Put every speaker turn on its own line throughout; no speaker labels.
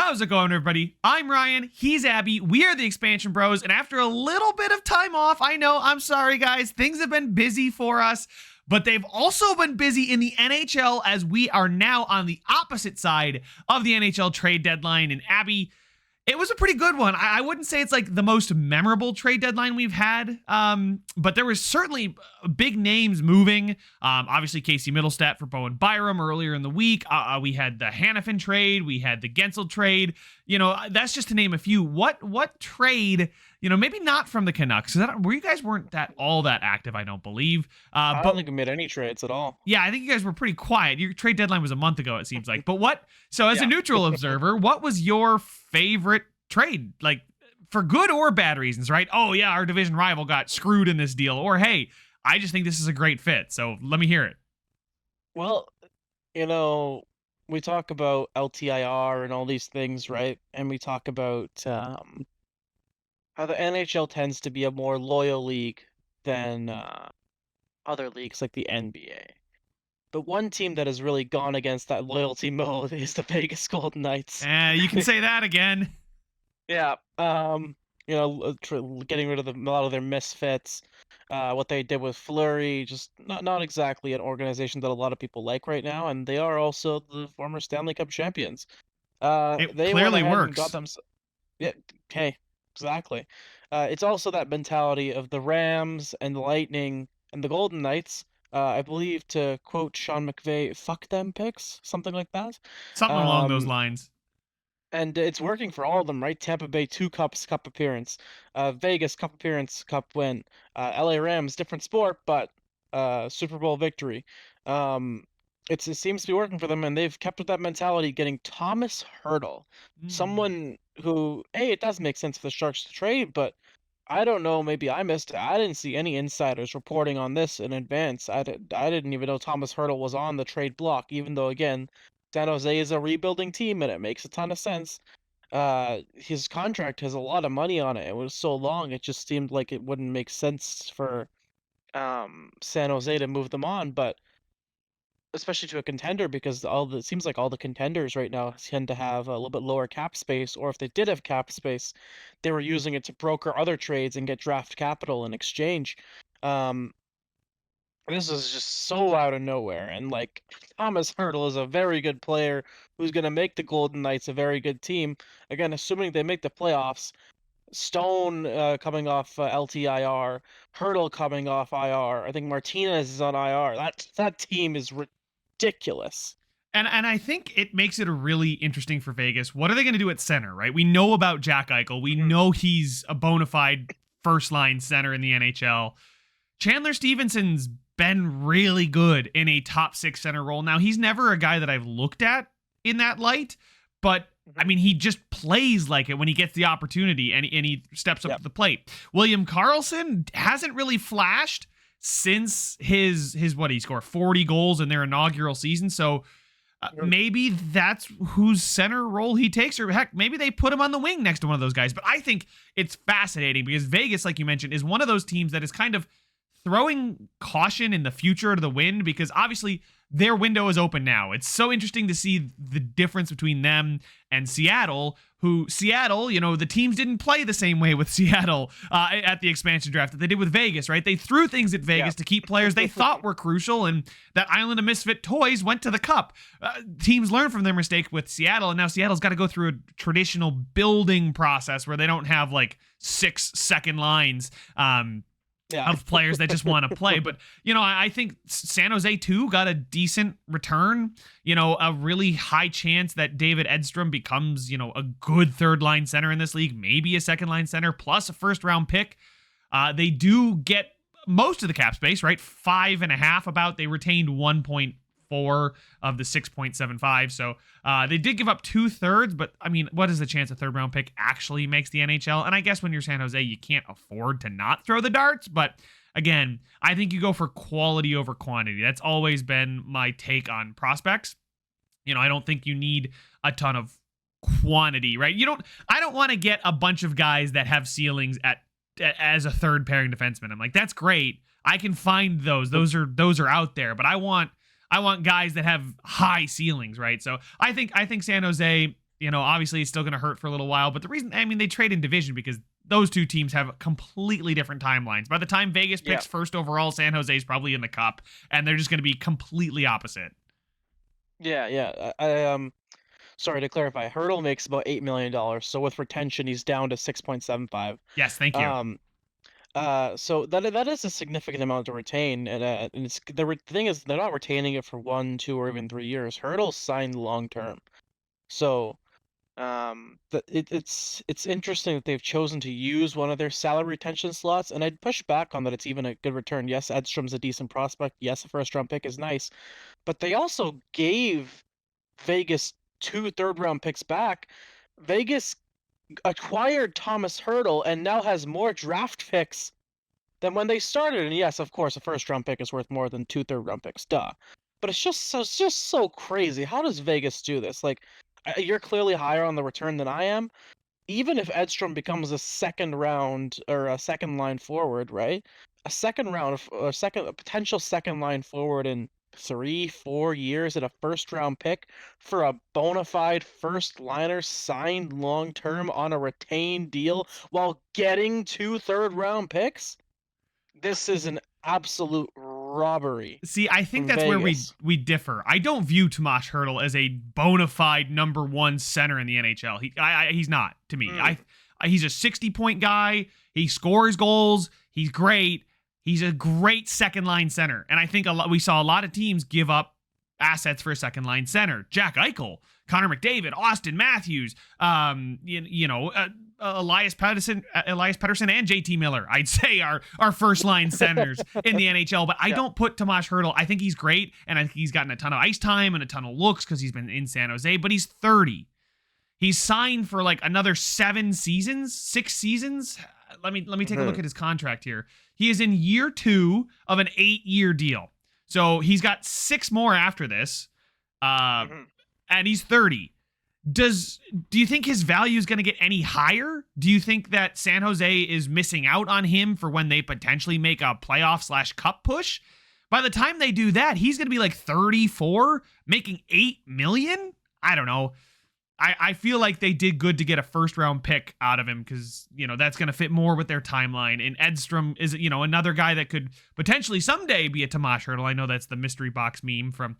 How's it going, everybody? I'm Ryan, he's Abby, we are the Expansion Bros, and after a little bit of time off, I know, I'm sorry guys, things have been busy for us, but they've also been busy in the NHL as we are now on the opposite side of the NHL trade deadline. And Abby, it was a pretty good one. I wouldn't say it's like the most memorable trade deadline we've had, but there was certainly big names moving. Obviously, Casey Middlestat for Bowen Byram earlier in the week. We had the Hannafin trade. We had the Gensel trade. You know, that's just to name a few. What trade, you know, maybe not from the Canucks. Where you guys weren't all that active, I don't believe.
I don't think we made any trades at all.
Yeah, I think you guys were pretty quiet. Your trade deadline was a month ago, it seems like. But so as a neutral observer, what was your favorite trade? Like, for good or bad reasons, right? Oh, yeah, our division rival got screwed in this deal. Or, hey, I just think this is a great fit. So let me hear it.
Well, you know, we talk about LTIR and all these things, right? And we talk about how the NHL tends to be a more loyal league than other leagues like the NBA. The one team that has really gone against that loyalty mode is the Vegas Golden Knights.
You can say that again.
Yeah, you know, getting rid of a lot of their misfits. What they did with Fleury, just not exactly an organization that a lot of people like right now, and they are also the former Stanley Cup champions.
It
They
clearly
went ahead and
works.
got them. Yeah, hey, exactly. It's also that mentality of the Rams and the Lightning and the Golden Knights. I believe, to quote Sean McVay, "Fuck them picks," something like that.
Something along those lines.
And it's working for all of them, right? Tampa Bay, 2 cups, cup appearance. Vegas, cup appearance, cup win. LA Rams, different sport, but Super Bowl victory. It seems to be working for them, and they've kept with that mentality, getting Thomas Hertl, someone who, it does make sense for the Sharks to trade, but I don't know, maybe I missed it. I didn't see any insiders reporting on this in advance. I didn't even know Thomas Hertl was on the trade block, even though, again, San Jose is a rebuilding team, and it makes a ton of sense. His contract has a lot of money on it. It was so long, it just seemed like it wouldn't make sense for San Jose to move them on, but especially to a contender, because it seems like all the contenders right now tend to have a little bit lower cap space, or if they did have cap space, they were using it to broker other trades and get draft capital in exchange. This is just so out of nowhere, and like, Thomas Hertl is a very good player who's going to make the Golden Knights a very good team. Again, assuming they make the playoffs. Stone coming off LTIR, Hertl coming off IR. I think Martinez is on IR. That team is ridiculous.
And I think it makes it really interesting for Vegas. What are they going to do at center, right? We know about Jack Eichel. We know he's a bona fide first-line center in the NHL. Chandler Stevenson's been really good in a top 6 center role. Now, he's never a guy that I've looked at in that light, but I mean, he just plays like it when he gets the opportunity and he steps up to the plate. William Karlsson hasn't really flashed since his he scored 40 goals in their inaugural season. So maybe that's whose center role he takes, or heck, maybe they put him on the wing next to one of those guys. But I think it's fascinating because Vegas, like you mentioned, is one of those teams that is kind of throwing caution in the future to the wind, because obviously their window is open now. It's so interesting to see the difference between them and Seattle, you know, the teams didn't play the same way with Seattle at the expansion draft that they did with Vegas, right? They threw things at Vegas to keep players they thought were crucial, and that island of misfit toys went to the cup. Teams learn from their mistake with Seattle, and now Seattle's got to go through a traditional building process where they don't have like 6 second lines of players that just want to play. But, you know, I think San Jose too got a decent return, you know, a really high chance that David Edstrom becomes, you know, a good 3rd line center in this league, maybe a 2nd line center plus a 1st round pick. They do get most of the cap space, right? 5.5 about. They retained 1.4 of the 6.75. So they did give up 2/3, but I mean, what is the chance a 3rd round pick actually makes the NHL? And I guess when you're San Jose, you can't afford to not throw the darts. But again, I think you go for quality over quantity. That's always been my take on prospects. You know, I don't think you need a ton of quantity, right? I don't want to get a bunch of guys that have ceilings as a 3rd pairing defenseman. I'm like, that's great. I can find those. Those are out there, but I want guys that have high ceilings, right? So I think San Jose Obviously it's still going to hurt for a little while, but the reason, they trade in division because those two teams have completely different timelines. By the time Vegas picks first overall, San Jose's probably in the cup, and they're just going to be completely opposite.
Yeah. I sorry to clarify. Hurdle makes about $8 million. So with retention, he's down to 6.75.
Yes, thank you.
So that is a significant amount to retain, and it's the thing is they're not retaining it for 1, 2, or even 3 years. Hurdle's signed long term, so it's interesting that they've chosen to use one of their salary retention slots, and I'd push back on that. It's even a good return. Yes, Edstrom's a decent prospect. Yes, a first round pick is nice, but they also gave Vegas 2 third-round picks back. Vegas acquired Thomas Hurdle and now has more draft picks than when they started. And yes, of course, a first-round pick is worth more than 2 third-round picks. Duh. But it's just so crazy. How does Vegas do this? Like, you're clearly higher on the return than I am. Even if Edstrom becomes a second round or a second line forward, right? A second round or a potential second line forward in 3, 4 years at a first round pick for a bona fide first liner signed long term on a retained deal while getting 2 third round picks. This is an absolute robbery.
See, I think that's where we differ. I don't view Tomas Hurdle as a bona fide number 1 center in the NHL. He's not to me. He's a 60-point guy. He scores goals. He's great. He's a great second line center. And I think we saw a lot of teams give up assets for a second line center. Jack Eichel, Connor McDavid, Austin Matthews, Elias Pettersson, and JT Miller, I'd say are first line centers in the NHL. But I don't put Tomas Hurdle. I think he's great, and I think he's gotten a ton of ice time and a ton of looks because he's been in San Jose. But he's 30. He's signed for like another 6 seasons. Let me take a look at his contract here. He is in year 2 of an 8-year deal. So he's got 6 more after this, and he's 30. Do you think his value is going to get any higher? Do you think that San Jose is missing out on him for when they potentially make a playoff/cup push? By the time they do that, he's going to be like 34, making $8 million? I don't know. I feel like they did good to get a first-round pick out of him because, that's going to fit more with their timeline. And Edstrom is, another guy that could potentially someday be a Tomas Hurdle. I know that's the mystery box meme from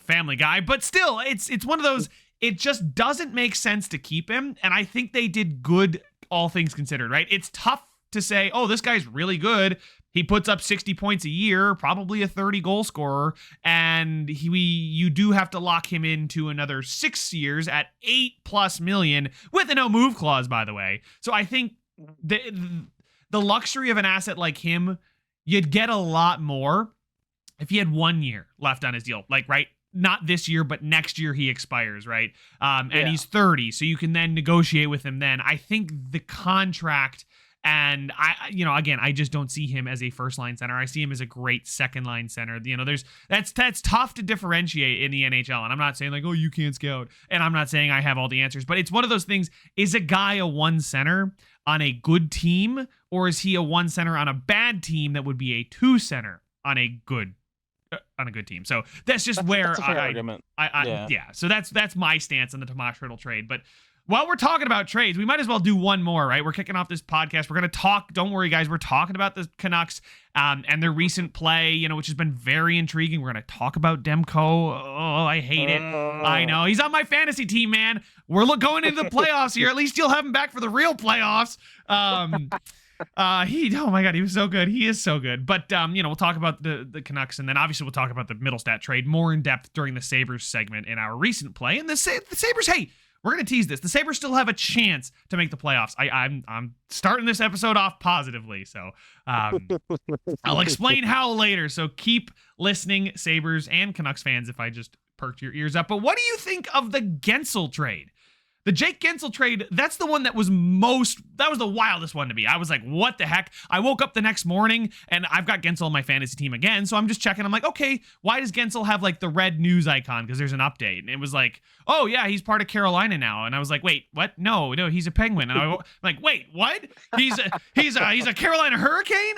Family Guy. But still, it's one of those, it just doesn't make sense to keep him. And I think they did good, all things considered, right? It's tough to say, oh, this guy's really good. He puts up 60 points a year, probably a 30 goal scorer, and you do have to lock him into another 6 years at $8+ million with a no move clause, by the way. So I think the luxury of an asset like him, you'd get a lot more if he had 1 year left on his deal, right? Not this year, but next year he expires, right? And he's 30, so you can then negotiate with him then. I think the contract. And I just don't see him as a first line center. I see him as a great second line center. That's tough to differentiate in the NHL. And I'm not saying like, oh, you can't scout. And I'm not saying I have all the answers, but it's one of those things. Is a guy a 1 center on a good team, or is he a 1 center on a bad team that would be a 2 center on a good team? So that's just that's a fair argument. So that's my stance on the Tomas Hurdle trade. But while we're talking about trades, we might as well do one more, right? We're kicking off this podcast. We're going to talk, don't worry, guys, we're talking about the Canucks and their recent play, which has been very intriguing. We're going to talk about Demko. Oh, I hate it. I know. He's on my fantasy team, man. We're going into the playoffs here. At least you'll have him back for the real playoffs. Oh my God, he was so good. He is so good. But, we'll talk about the Canucks, and then obviously we'll talk about the Middlestat trade more in depth during the Sabres segment in our recent play. And the Sabres, hey, we're going to tease this. The Sabres still have a chance to make the playoffs. I'm starting this episode off positively, so I'll explain how later. So keep listening, Sabres and Canucks fans, if I just perked your ears up. But what do you think of the Gensel trade? The Jake Gensel trade, that's the one that was the wildest one to me. I was like, what the heck? I woke up the next morning and I've got Gensel on my fantasy team again. So I'm just checking. I'm like, okay, why does Gensel have like the red news icon? Because there's an update. And it was like, oh yeah, he's part of Carolina now. And I was like, wait, what? No, he's a Penguin. And I'm like, wait, what? He's a Carolina Hurricane?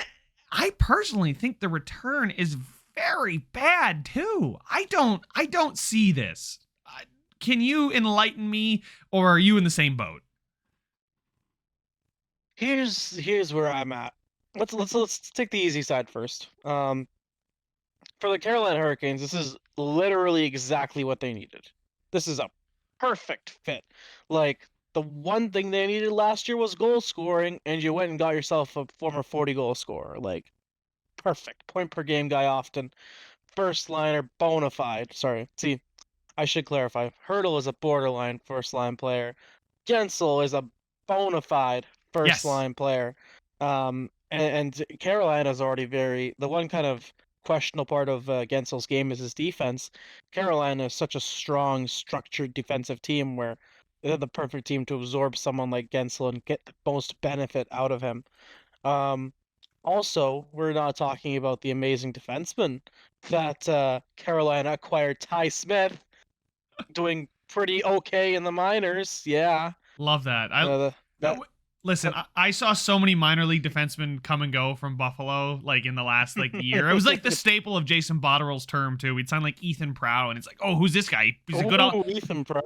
I personally think the return is very bad too. I don't see this. Can you enlighten me, or are you in the same boat?
Here's where I'm at. Let's take the easy side first. For the Carolina Hurricanes, this is literally exactly what they needed. This is a perfect fit. Like, the one thing they needed last year was goal scoring, and you went and got yourself a former 40 goal scorer. Like, perfect. Point per game guy often. First liner, bona fide. Sorry. See, I should clarify. Hurdle is a borderline first line player. Gensel is a bona fide first
Yes.
line player. And Carolina's already the one kind of questionable part of Gensel's game is his defense. Carolina is such a strong, structured defensive team where they're the perfect team to absorb someone like Gensel and get the most benefit out of him. Um, Also, we're not talking about the amazing defenseman that Carolina acquired, Ty Smith, doing pretty okay in the minors. Yeah.
Love that.
Uh,
Uh,
that
listen, I saw so many minor league defensemen come and go from Buffalo, like in the last like year. It was like the staple of Jason Botterill's term too. We'd sign like Ethan Prow, and it's like, oh, who's this guy? He's a good,
Ethan Prow.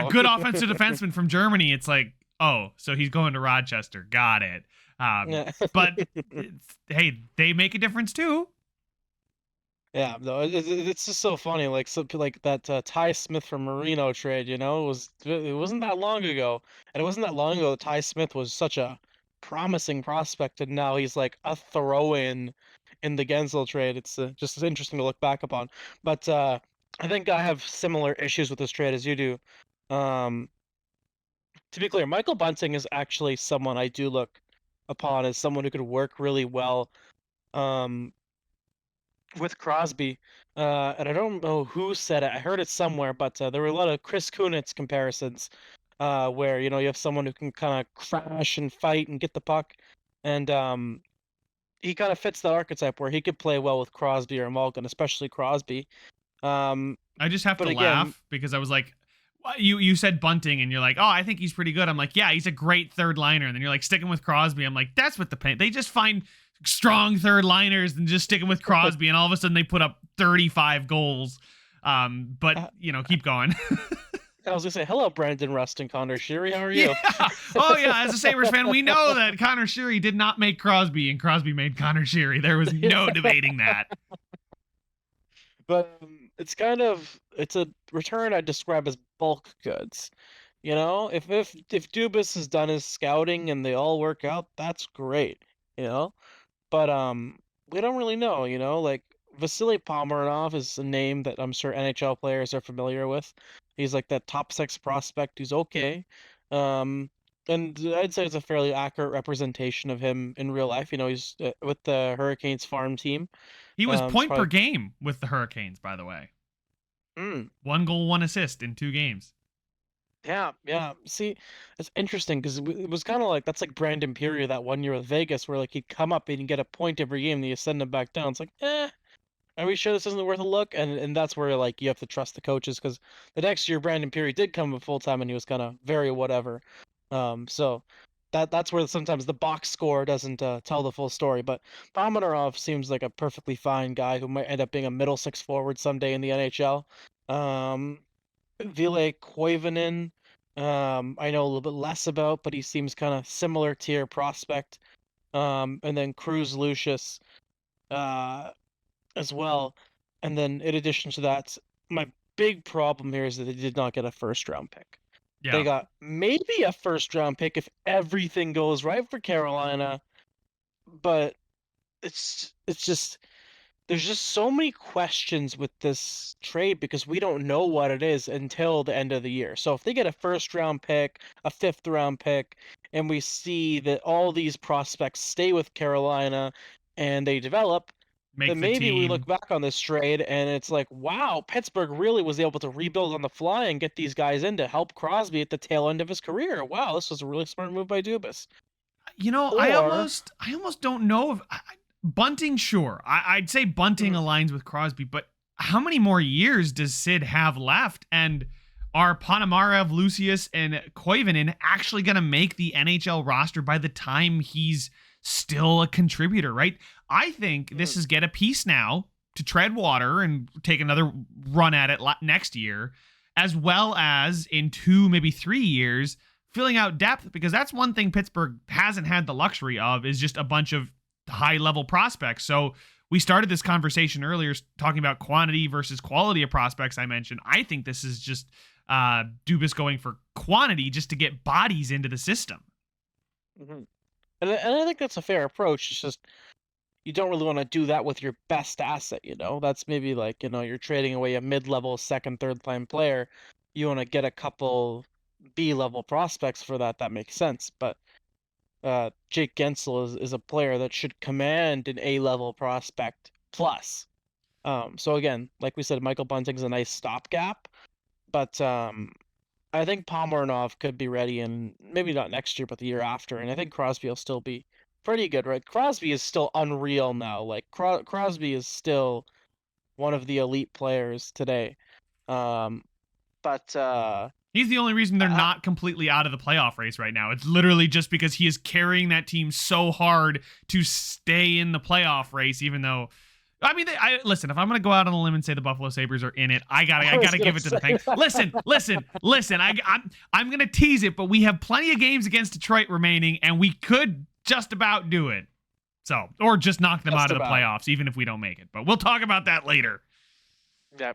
good offensive defenseman from Germany. It's like, oh, so he's going to Rochester. Got it.
Yeah.
But hey, they make a difference too.
Yeah, no, it's just so funny. Like that Ty Smith from Marino trade, it wasn't that long ago, and it wasn't that long ago that Ty Smith was such a promising prospect, and now he's like a throw-in in the Gensel trade. It's just interesting to look back upon. But I think I have similar issues with this trade as you do. Um, to be clear, Michael Bunting is actually someone I do look upon as someone who could work really well. Um, with Crosby, and I don't know who said it. I heard it somewhere, but there were a lot of Chris Kunitz comparisons, where you have someone who can kind of crash and fight and get the puck, and he kind of fits that archetype where he could play well with Crosby or Malkin, especially Crosby.
I just have
But
to
again,
laugh because I was like, you said Bunting and you're like, oh, I think he's pretty good. I'm like, yeah, he's a great third liner. And then you're like sticking with Crosby. I'm like, that's what they just find strong third liners and just sticking with Crosby, and all of a sudden they put up 35 goals. But keep going.
I was gonna say hello, Brandon Rust and Connor Sheary. How are you?
Yeah. Oh yeah, as a Sabres fan, we know that Connor Sheary did not make Crosby, and Crosby made Connor Sheary. There was no debating that.
But it's a return I describe as bulk goods. If Dubas has done his scouting and they all work out, that's great. You know, but we don't really know. Like Vasily Pomeranov is a name that I'm sure NHL players are familiar with. He's like that top six prospect who's okay. Um, and I'd say it's a fairly accurate representation of him in real life. He's with the Hurricanes farm team.
He was
It's
point per
probably
game with the Hurricanes, by the way.
mm,
1 goal, 1 assist in 2 games.
Yeah, yeah. See, it's interesting because it was kind of like that's like Brandon Peary that one year with Vegas where like he'd come up and he'd get a point every game and you send him back down. It's like, are we sure this isn't worth a look? And that's where like you have to trust the coaches because the next year Brandon Peary did come up full time and he was kind of very whatever. So that's where sometimes the box score doesn't tell the full story. But Pominarov seems like a perfectly fine guy who might end up being a middle six forward someday in the NHL. Ville Koivunen, I know a little bit less about, but he seems kind of similar tier prospect. And then Cruz Lucius, uh, as well. And then in addition to that, my big problem here is that they did not get a first round pick. They
Yeah.
got maybe a first round pick if everything goes right for Carolina, but it's just there's just so many questions with this trade because we don't know what it is until the end of the year. So if they get a first round pick, a fifth round pick, and we see that all these prospects stay with Carolina and they develop,
Make
then
the
maybe we look
team.
back on this trade and it's like, wow, Pittsburgh really was able to rebuild on the fly and get these guys in to help Crosby at the tail end of his career. Wow, this was a really smart move by Dubas.
I
Or
almost don't know if Bunting. Sure, I'd say Bunting
Mhm.
aligns with Crosby, but how many more years does Sid have left? And are Ponomarev, Lucius, and Koivunen actually going to make the NHL roster by the time he's still a contributor? Right. I think this is get a piece now to tread water and take another run at it next year. as well as in 2, maybe 3 years, filling out depth, because that's one thing Pittsburgh hasn't had the luxury of, is just a bunch of high level prospects. So we started this conversation earlier talking about quantity versus quality of prospects. I mentioned, I think this is just Dubas going for quantity just to get bodies into the system.
Mm-hmm. And I think that's a fair approach. It's just you don't really want to do that with your best asset, you know? That's maybe like, you're trading away a mid-level second, third line player. You want to get a couple B-level prospects for that. That makes sense. But Jake Gensel is a player that should command an A-level prospect plus. So again, like we said, Michael Bunting's a nice stopgap, but I think Pomerantsev could be ready in maybe not next year, but the year after, and I think Crosby will still be pretty good, right? Crosby is still unreal now. Like Crosby is still one of the elite players today. But
He's the only reason they're
I,
not completely out of the playoff race right now. It's literally just because he is carrying that team so hard to stay in the playoff race, even though. I mean, listen. If I'm gonna go out on a limb and say the Buffalo Sabres are in it, I gotta give it to the Penguins. Listen. I'm gonna tease it, but we have plenty of games against Detroit remaining, and we could just about do it. So, or just knock them out of the playoffs, even if we don't make it. But we'll talk about that later.
Yeah.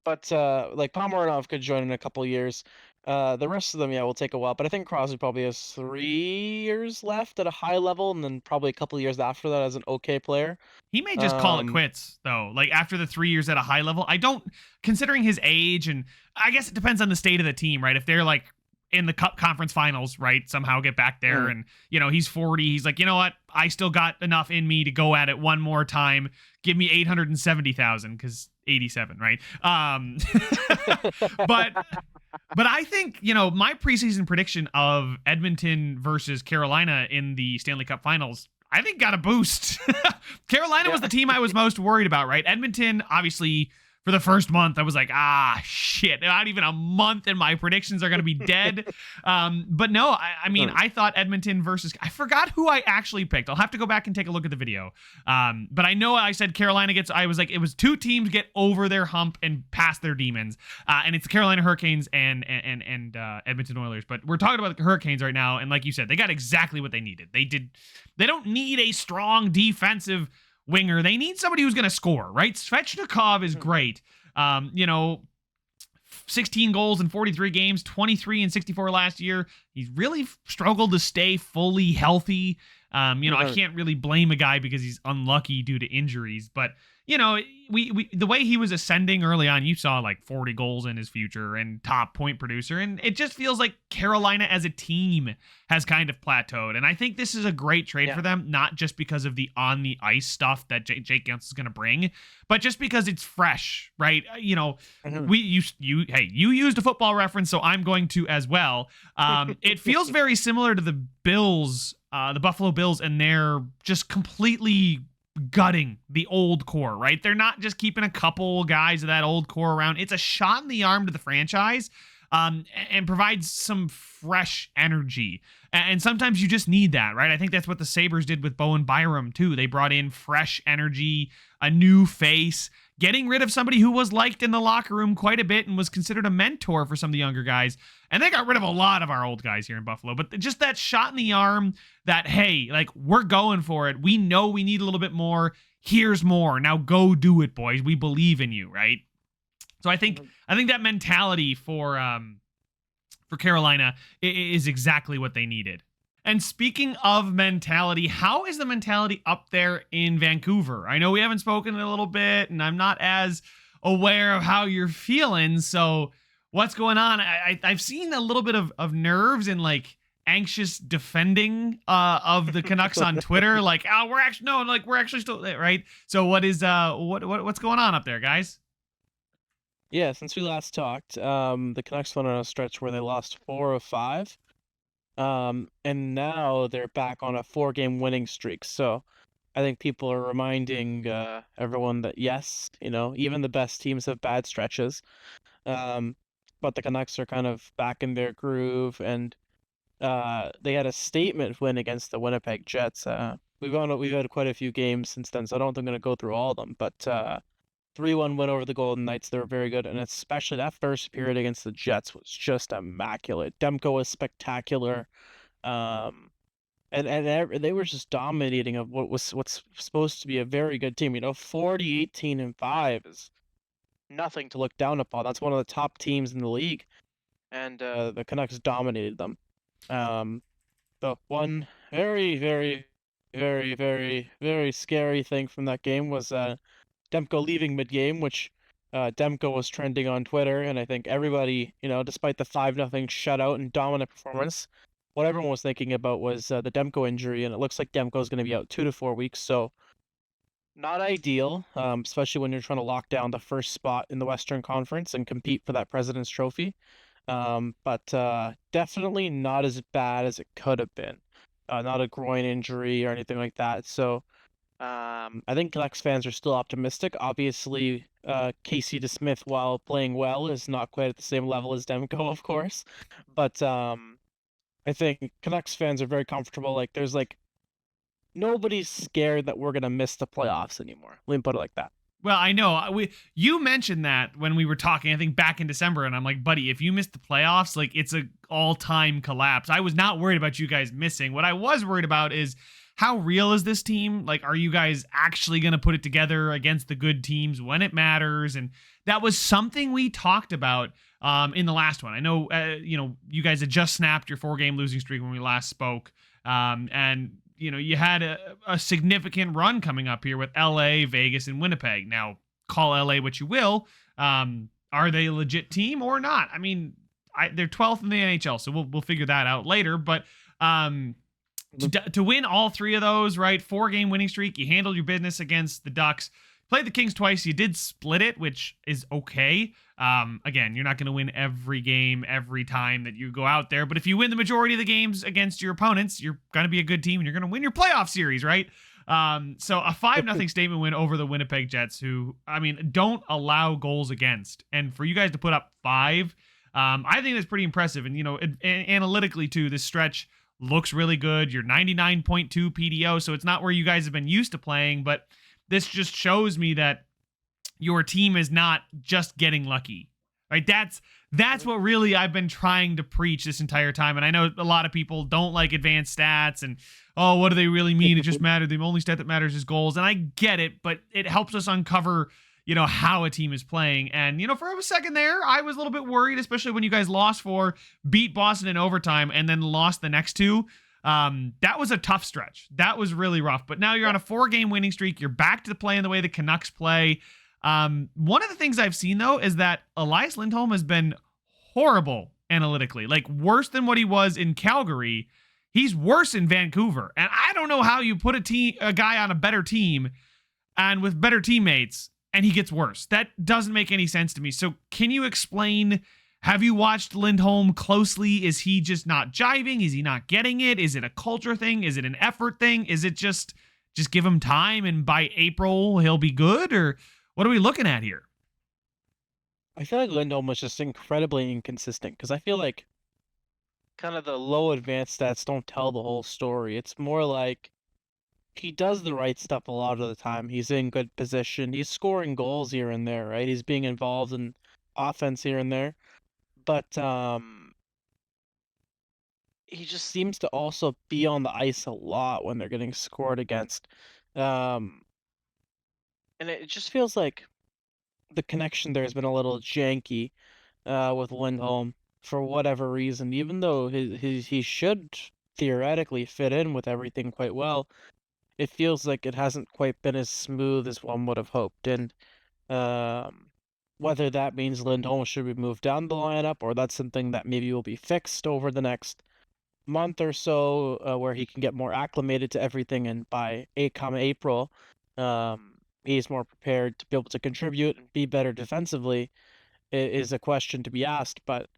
But like Pomerantsev could join in a couple years. The rest of them, yeah, will take a while. But I think Crosby probably has 3 years left at a high level, and then probably a couple years after that as an okay player.
He may just call it quits, though. Like, after the 3 years at a high level, I don't, considering his age, and I guess it depends on the state of the team, right? If they're like in the Cup Conference Finals, right, somehow get back there, and he's 40, he's like, you know what, I still got enough in me to go at it one more time. Give me 870,000 because 87, right? But I think, my preseason prediction of Edmonton versus Carolina in the Stanley Cup Finals, I think got a boost. Carolina was the team I was most worried about, right? Edmonton, obviously, for the first month, I was like, shit, not even a month and my predictions are going to be dead. But no, I mean, I thought Edmonton versus, I forgot who I actually picked. I'll have to go back and take a look at the video. But I know I said Carolina I was like, it was 2 teams get over their hump and past their demons. And it's the Carolina Hurricanes and Edmonton Oilers. But we're talking about the Hurricanes right now. And like you said, they got exactly what they needed. They don't need a strong defensive winger. They need somebody who's going to score, right? Svechnikov is great. 16 goals in 43 games, 23 and 64 last year. He's really struggled to stay fully healthy. I can't really blame a guy because he's unlucky due to injuries, but we the way he was ascending early on, you saw like 40 goals in his future and top point producer, and it just feels like Carolina as a team has kind of plateaued. And I think this is a great trade for them, not just because of the on the ice stuff that Jake Gensel is going to bring, but just because it's fresh, right? You used a Football Reference, so I'm going to as well. It feels very similar to the Bills, the Buffalo Bills, and they're just completely gutting the old core, right? They're not just keeping a couple guys of that old core around. It's a shot in the arm to the franchise, and provides some fresh energy. And sometimes you just need that, right? I think that's what the Sabres did with Bowen Byram too. They brought in fresh energy, a new face, getting rid of somebody who was liked in the locker room quite a bit and was considered a mentor for some of the younger guys. And they got rid of a lot of our old guys here in Buffalo. But just that shot in the arm that, hey, like, we're going for it. We know we need a little bit more. Here's more. Now go do it, boys. We believe in you, right? So I think that mentality for Carolina is exactly what they needed. And speaking of mentality, how is the mentality up there in Vancouver? I know we haven't spoken in a little bit, and I'm not as aware of how you're feeling. So what's going on? I've seen a little bit of nerves and like anxious defending of the Canucks on Twitter. Like, we're actually still there, right? So what's going on up there, guys?
Yeah, since we last talked, the Canucks went on a stretch where they lost 4 of 5. And now they're back on a 4-game winning streak. So I think people are reminding everyone that yes, even the best teams have bad stretches. But the Canucks are kind of back in their groove, and they had a statement win against the Winnipeg Jets. We've had quite a few games since then, so I don't think I'm going to go through all of them. But 3-1 win over the Golden Knights. They were very good, and especially that first period against the Jets was just immaculate. Demko was spectacular. Um, they were just dominating of what's supposed to be a very good team. 40, 18, and 5 is nothing to look down upon. That's one of the top teams in the league, and the Canucks dominated them. The one very, very, very, very, very scary thing from that game was Demko leaving mid-game, which Demko was trending on Twitter, and I think everybody, despite the 5-0 shutout and dominant performance, what everyone was thinking about was the Demko injury, and it looks like Demko is going to be out 2 to 4 weeks, so not ideal, especially when you're trying to lock down the first spot in the Western Conference and compete for that President's Trophy. But definitely not as bad as it could have been. Not a groin injury or anything like that. So I think Canucks fans are still optimistic. Obviously, Casey DeSmith, while playing well, is not quite at the same level as Demko, of course. But I think Canucks fans are very comfortable. Like, there's nobody's scared that we're gonna miss the playoffs anymore. Let me put it like that.
Well, I know you mentioned that when we were talking, I think back in December, and I'm like, buddy, if you miss the playoffs, like it's a all-time collapse. I was not worried about you guys missing. What I was worried about is how real is this team? Like, are you guys actually going to put it together against the good teams when it matters? And that was something we talked about in the last one. I know, you guys had just snapped your 4-game losing streak when we last spoke, and you had a significant run coming up here with LA, Vegas, and Winnipeg. Now, call LA what you will. Are they a legit team or not? I mean, they're 12th in the NHL, so we'll figure that out later. But to win all 3 of those, right? 4-game winning streak. You handled your business against the Ducks. Played the Kings twice. You did split it, which is okay. Again, you're not going to win every game every time that you go out there. But if you win the majority of the games against your opponents, you're going to be a good team and you're going to win your playoff series, right? So a 5-0 statement win over the Winnipeg Jets, who, don't allow goals against. And for you guys to put up 5, I think that's pretty impressive. And, analytically, too, this stretch looks really good. You're 99.2 PDO, so it's not where you guys have been used to playing, but this just shows me that your team is not just getting lucky, right? That's what really I've been trying to preach this entire time. And I know a lot of people don't like advanced stats and, oh, what do they really mean? It just matters. The only stat that matters is goals. And I get it, but it helps us uncover, how a team is playing. And, for a second there, I was a little bit worried, especially when you guys lost 4, beat Boston in overtime, and then lost the next 2. That was a tough stretch. That was really rough. But now you're on a 4-game winning streak. You're back to playing the way the Canucks play. One of the things I've seen, though, is that Elias Lindholm has been horrible analytically, like worse than what he was in Calgary. He's worse in Vancouver. And I don't know how you put a guy on a better team and with better teammates and he gets worse. That doesn't make any sense to me. So can you explain, have you watched Lindholm closely? Is he just not jiving? Is he not getting it? Is it a culture thing? Is it an effort thing? Is it just give him time and by April he'll be good? Or what are we looking at here?
I feel like Lindholm was just incredibly inconsistent because I feel like kind of the low advanced stats don't tell the whole story. It's more like he does the right stuff a lot of the time. He's in good position. He's scoring goals here and there, right? He's being involved in offense here and there. But he just seems to also be on the ice a lot when they're getting scored against. And it just feels like the connection there has been a little janky with Lindholm for whatever reason, even though he should theoretically fit in with everything quite well. It feels like it hasn't quite been as smooth as one would have hoped. And whether that means Lindholm should be moved down the lineup or that's something that maybe will be fixed over the next month or so, where he can get more acclimated to everything, and by April, he's more prepared to be able to contribute and be better defensively, is a question to be asked. But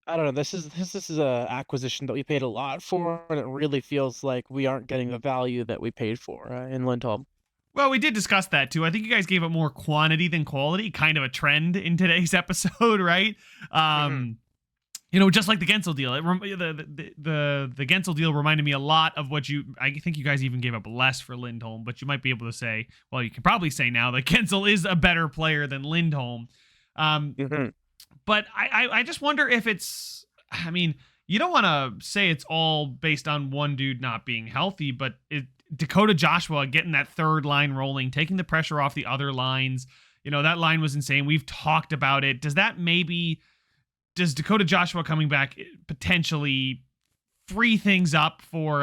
I don't know. This is a acquisition that we paid a lot for, and it really feels like we aren't getting the value that we paid for in Lindholm.
Well, we did discuss that too. I think you guys gave it more quantity than quality, kind of a trend in today's episode, right? Just like the Gensel deal. The Gensel deal reminded me a lot of what I think you guys even gave up less for Lindholm, but you might be able to say, well, you can probably say now that Gensel is a better player than Lindholm.
Mm-hmm.
But I just wonder if it's, I mean, you don't want to say it's all based on one dude not being healthy, but Dakota Joshua getting that third line rolling, taking the pressure off the other lines. That line was insane. We've talked about it. Does Dakota Joshua coming back potentially free things up for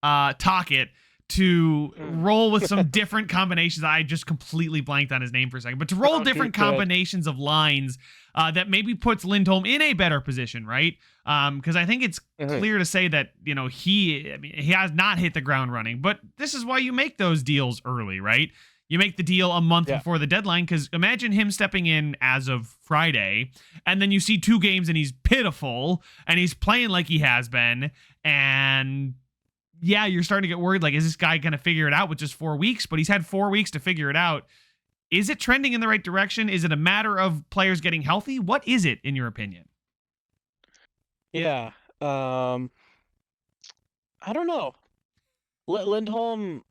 Tocchet to roll with some different combinations? I just completely blanked on his name for a second, but to roll different combinations of lines that maybe puts Lindholm in a better position, right? Because I think it's clear to say that he has not hit the ground running, but this is why you make those deals early, right? You make the deal a month before the deadline, because imagine him stepping in as of Friday, and then you see 2 games and he's pitiful, and he's playing like he has been, and you're starting to get worried, like, is this guy going to figure it out with just 4 weeks? But he's had 4 weeks to figure it out. Is it trending in the right direction? Is it a matter of players getting healthy? What is it, in your opinion?
Yeah. I don't know. Lindholm,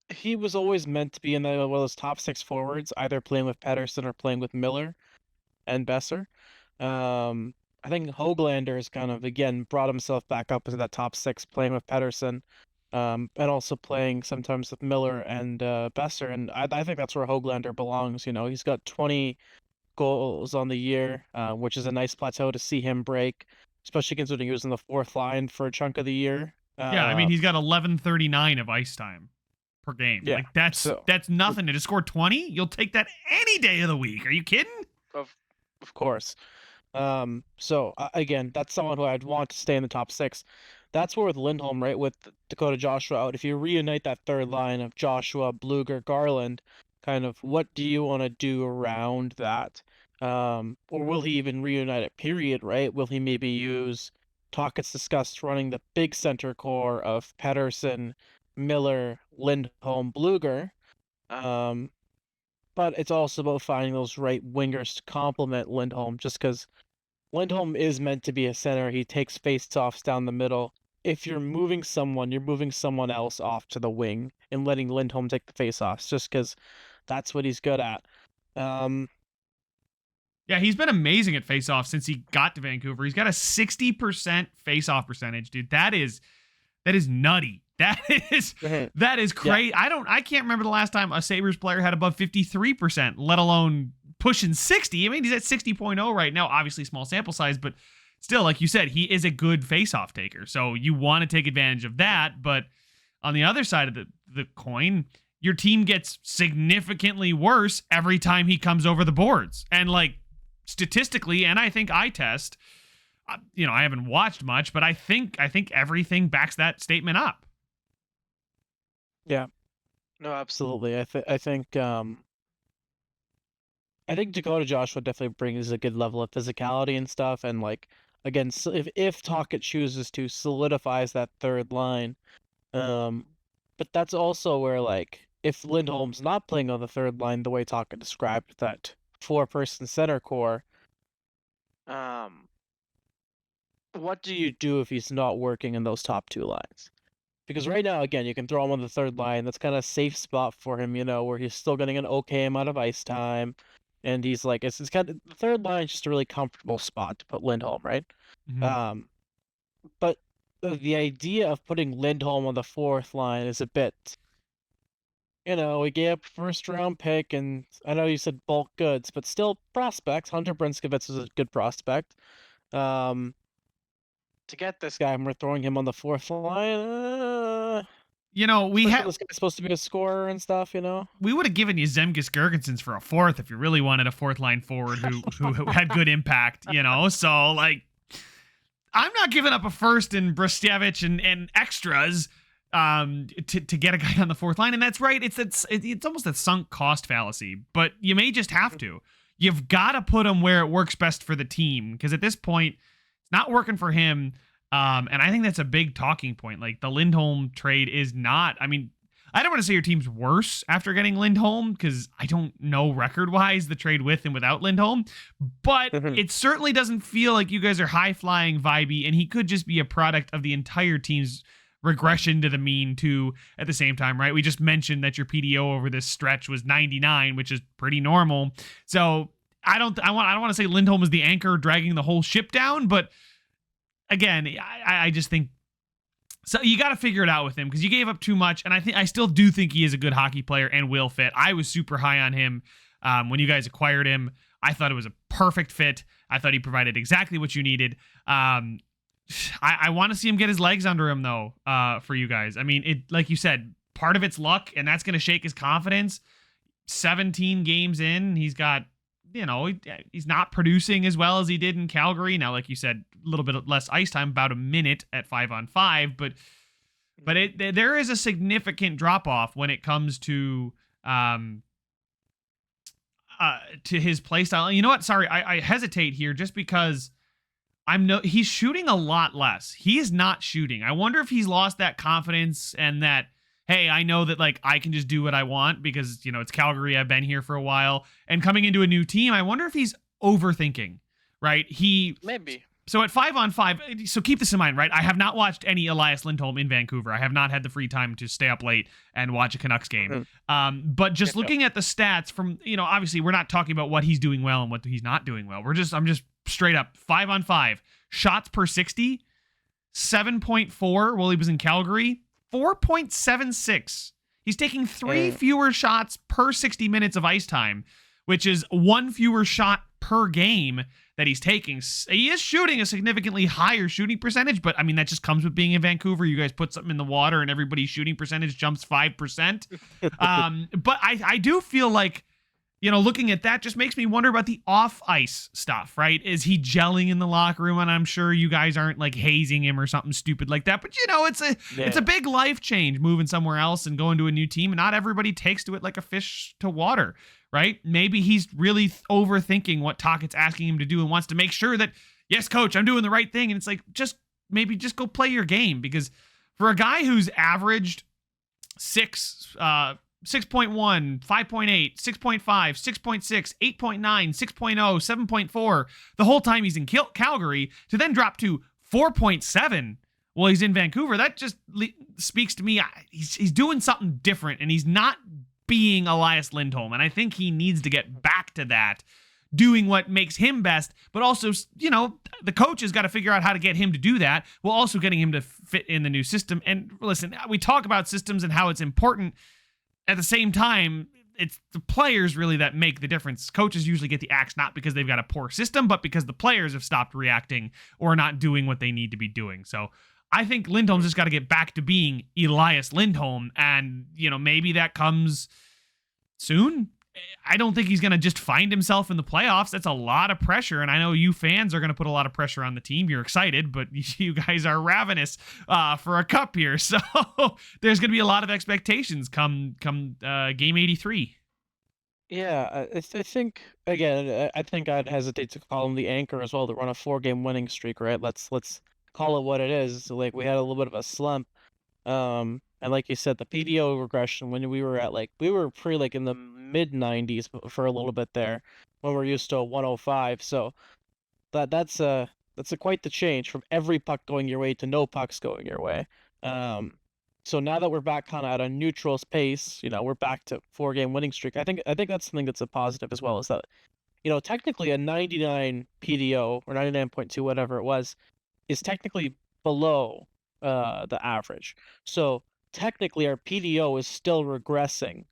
he was always meant to be in one of those top 6 forwards, either playing with Pettersson or playing with Miller and Besser. I think Höglander has kind of, again, brought himself back up into that top 6, playing with Pettersson, and also playing sometimes with Miller and Besser. And I think that's where Höglander belongs. He's got 20 goals on the year, which is a nice plateau to see him break, especially considering he was in the 4th line for a chunk of the year.
Yeah, I mean, he's got 11:39 of ice time per game.
Yeah,
like that's nothing. To just score 20, you'll take that any day of the week. Are you kidding?
Of course. So again, that's someone who I'd want to stay in the top 6. That's where with Lindholm, right, with Dakota Joshua out, if you reunite that third line of Joshua, Bluger, Garland, kind of what do you want to do around that? Or will he even reunite it, period, right? Will he maybe use Tocchet's discussed running the big center core of Pettersson, Miller, Lindholm, Bluger? But it's also about finding those right wingers to complement Lindholm, just because Lindholm is meant to be a center. He takes face-offs down the middle. If you're moving someone, you're moving someone else off to the wing and letting Lindholm take the face-offs, just because that's what he's good at.
Yeah, he's been amazing at face-off since he got to Vancouver. He's got a 60% face-off percentage, dude. That is nutty. That is crazy. Yeah. I can't remember the last time a Sabres player had above 53%, let alone pushing 60. I mean, he's at 60.0 right now. Obviously small sample size, but still, like you said, he is a good face-off taker. So you want to take advantage of that, but on the other side of the coin, your team gets significantly worse every time he comes over the boards. And like statistically, and I think eye test, I haven't watched much, but I think everything backs that statement up.
Yeah, no, absolutely. I think Dakota Joshua definitely brings a good level of physicality and stuff, and like again, so if Tocchet chooses to solidifies that third line, but that's also where like if Lindholm's not playing on the third line the way Tocchet described that 4-person center core, what do you do if he's not working in those top 2 lines? Because right now, again, you can throw him on the third line. That's kind of a safe spot for him, where he's still getting an okay amount of ice time. And he's like, it's kind of, the third line is just a really comfortable spot to put Lindholm, right?
Mm-hmm.
But the idea of putting Lindholm on the 4th line is a bit, we gave up first round pick, and I know you said bulk goods, but still prospects. Hunter Brinskevitz is a good prospect. To get this guy, and we're throwing him on the 4th line.
We had
this guy's supposed to be a scorer and stuff.
We would have given you Zemgus Girgensons for a 4th if you really wanted a 4th line forward who had good impact. So like, I'm not giving up a 1st in Precipice and extras to get a guy on the 4th line, and that's right. It's almost a sunk cost fallacy, but you may just have to. You've got to put him where it works best for the team, because at this point, it's not working for him. And I think that's a big talking point. Like the Lindholm trade is not, I I don't want to say your team's worse after getting Lindholm because I don't know record wise the trade with and without Lindholm, but
Mhm.
it certainly doesn't feel like you guys are high flying vibey, and he could just be a product of the entire team's regression to the mean too at the same time, right? We just mentioned that your PDO over this stretch was 99, which is pretty normal. So I don't want to say Lindholm is the anchor dragging the whole ship down, but again, I just think so you got to figure it out with him because you gave up too much, and I still do think he is a good hockey player and will fit. I was super high on him when you guys acquired him. I thought it was a perfect fit. I thought he provided exactly what you needed. I want to see him get his legs under him though. For you guys, I mean, it like you said, part of it's luck, and that's going to shake his confidence. 17 games in, he's got he's not producing as well as he did in Calgary. Now, like you said, a little bit less ice time, about a minute at 5-on-5, but there is a significant drop off when it comes to his play style. You know what? Sorry, I hesitate here just because he's shooting a lot less. He is not shooting. I wonder if he's lost that confidence and that, hey, I know that like I can just do what I want because, it's Calgary. I've been here for a while, and coming into a new team, I wonder if he's overthinking, right?
Maybe.
So at 5-on-5, so keep this in mind, right? I have not watched any Elias Lindholm in Vancouver. I have not had the free time to stay up late and watch a Canucks game. But just looking at the stats from, obviously we're not talking about what he's doing well and what he's not doing well. I'm just straight up 5-on-5 shots per 60, 7.4 while he was in Calgary, 4.76. He's taking 3 fewer shots per 60 minutes of ice time, which is 1 fewer shot per game that he's taking. He is shooting a significantly higher shooting percentage, but I mean, that just comes with being in Vancouver. You guys put something in the water and everybody's shooting percentage jumps 5%. But I do feel like, looking at that just makes me wonder about the off ice stuff, right? Is he gelling in the locker room? And I'm sure you guys aren't like hazing him or something stupid like that, but it's a big life change moving somewhere else and going to a new team. And not everybody takes to it like a fish to water. Right? Maybe he's really overthinking what Tocchet's asking him to do and wants to make sure that, yes, coach, I'm doing the right thing. And it's like, just go play your game. Because for a guy who's averaged 6.1, 5.8, 6.5, 6.6, 8.9, 6.0, 7.4, the whole time he's in Calgary, to then drop to 4.7 while he's in Vancouver, that just speaks to me. He's doing something different, and he's not being Elias Lindholm. And I think he needs to get back to that, doing what makes him best, but also, the coach has got to figure out how to get him to do that while also getting him to fit in the new system. And listen, we talk about systems and how it's important. At the same time, it's the players really that make the difference. Coaches usually get the axe not because they've got a poor system, but because the players have stopped reacting or not doing what they need to be doing. So I think Lindholm's just got to get back to being Elias Lindholm, and, maybe that comes soon. I don't think he's going to just find himself in the playoffs. That's a lot of pressure, and I know you fans are going to put a lot of pressure on the team. You're excited, but you guys are ravenous for a cup here, so there's going to be a lot of expectations come game 83.
Yeah, I think again, I think I'd hesitate to call him the anchor as well to run a 4-game winning streak, right? Let's call it what it is. So, like, we had a little bit of a slump. And like you said, the PDO regression when we were pretty like in the mid 90s for a little bit there when we're used to a 105. So that's quite the change from every puck going your way to no pucks going your way. So now that we're back kind of at a neutral pace, we're back to 4-game winning streak. I think that's something that's a positive as well, is that, technically a 99 PDO or 99.2, whatever it was, is technically below the average. So technically our PDO is still regressing,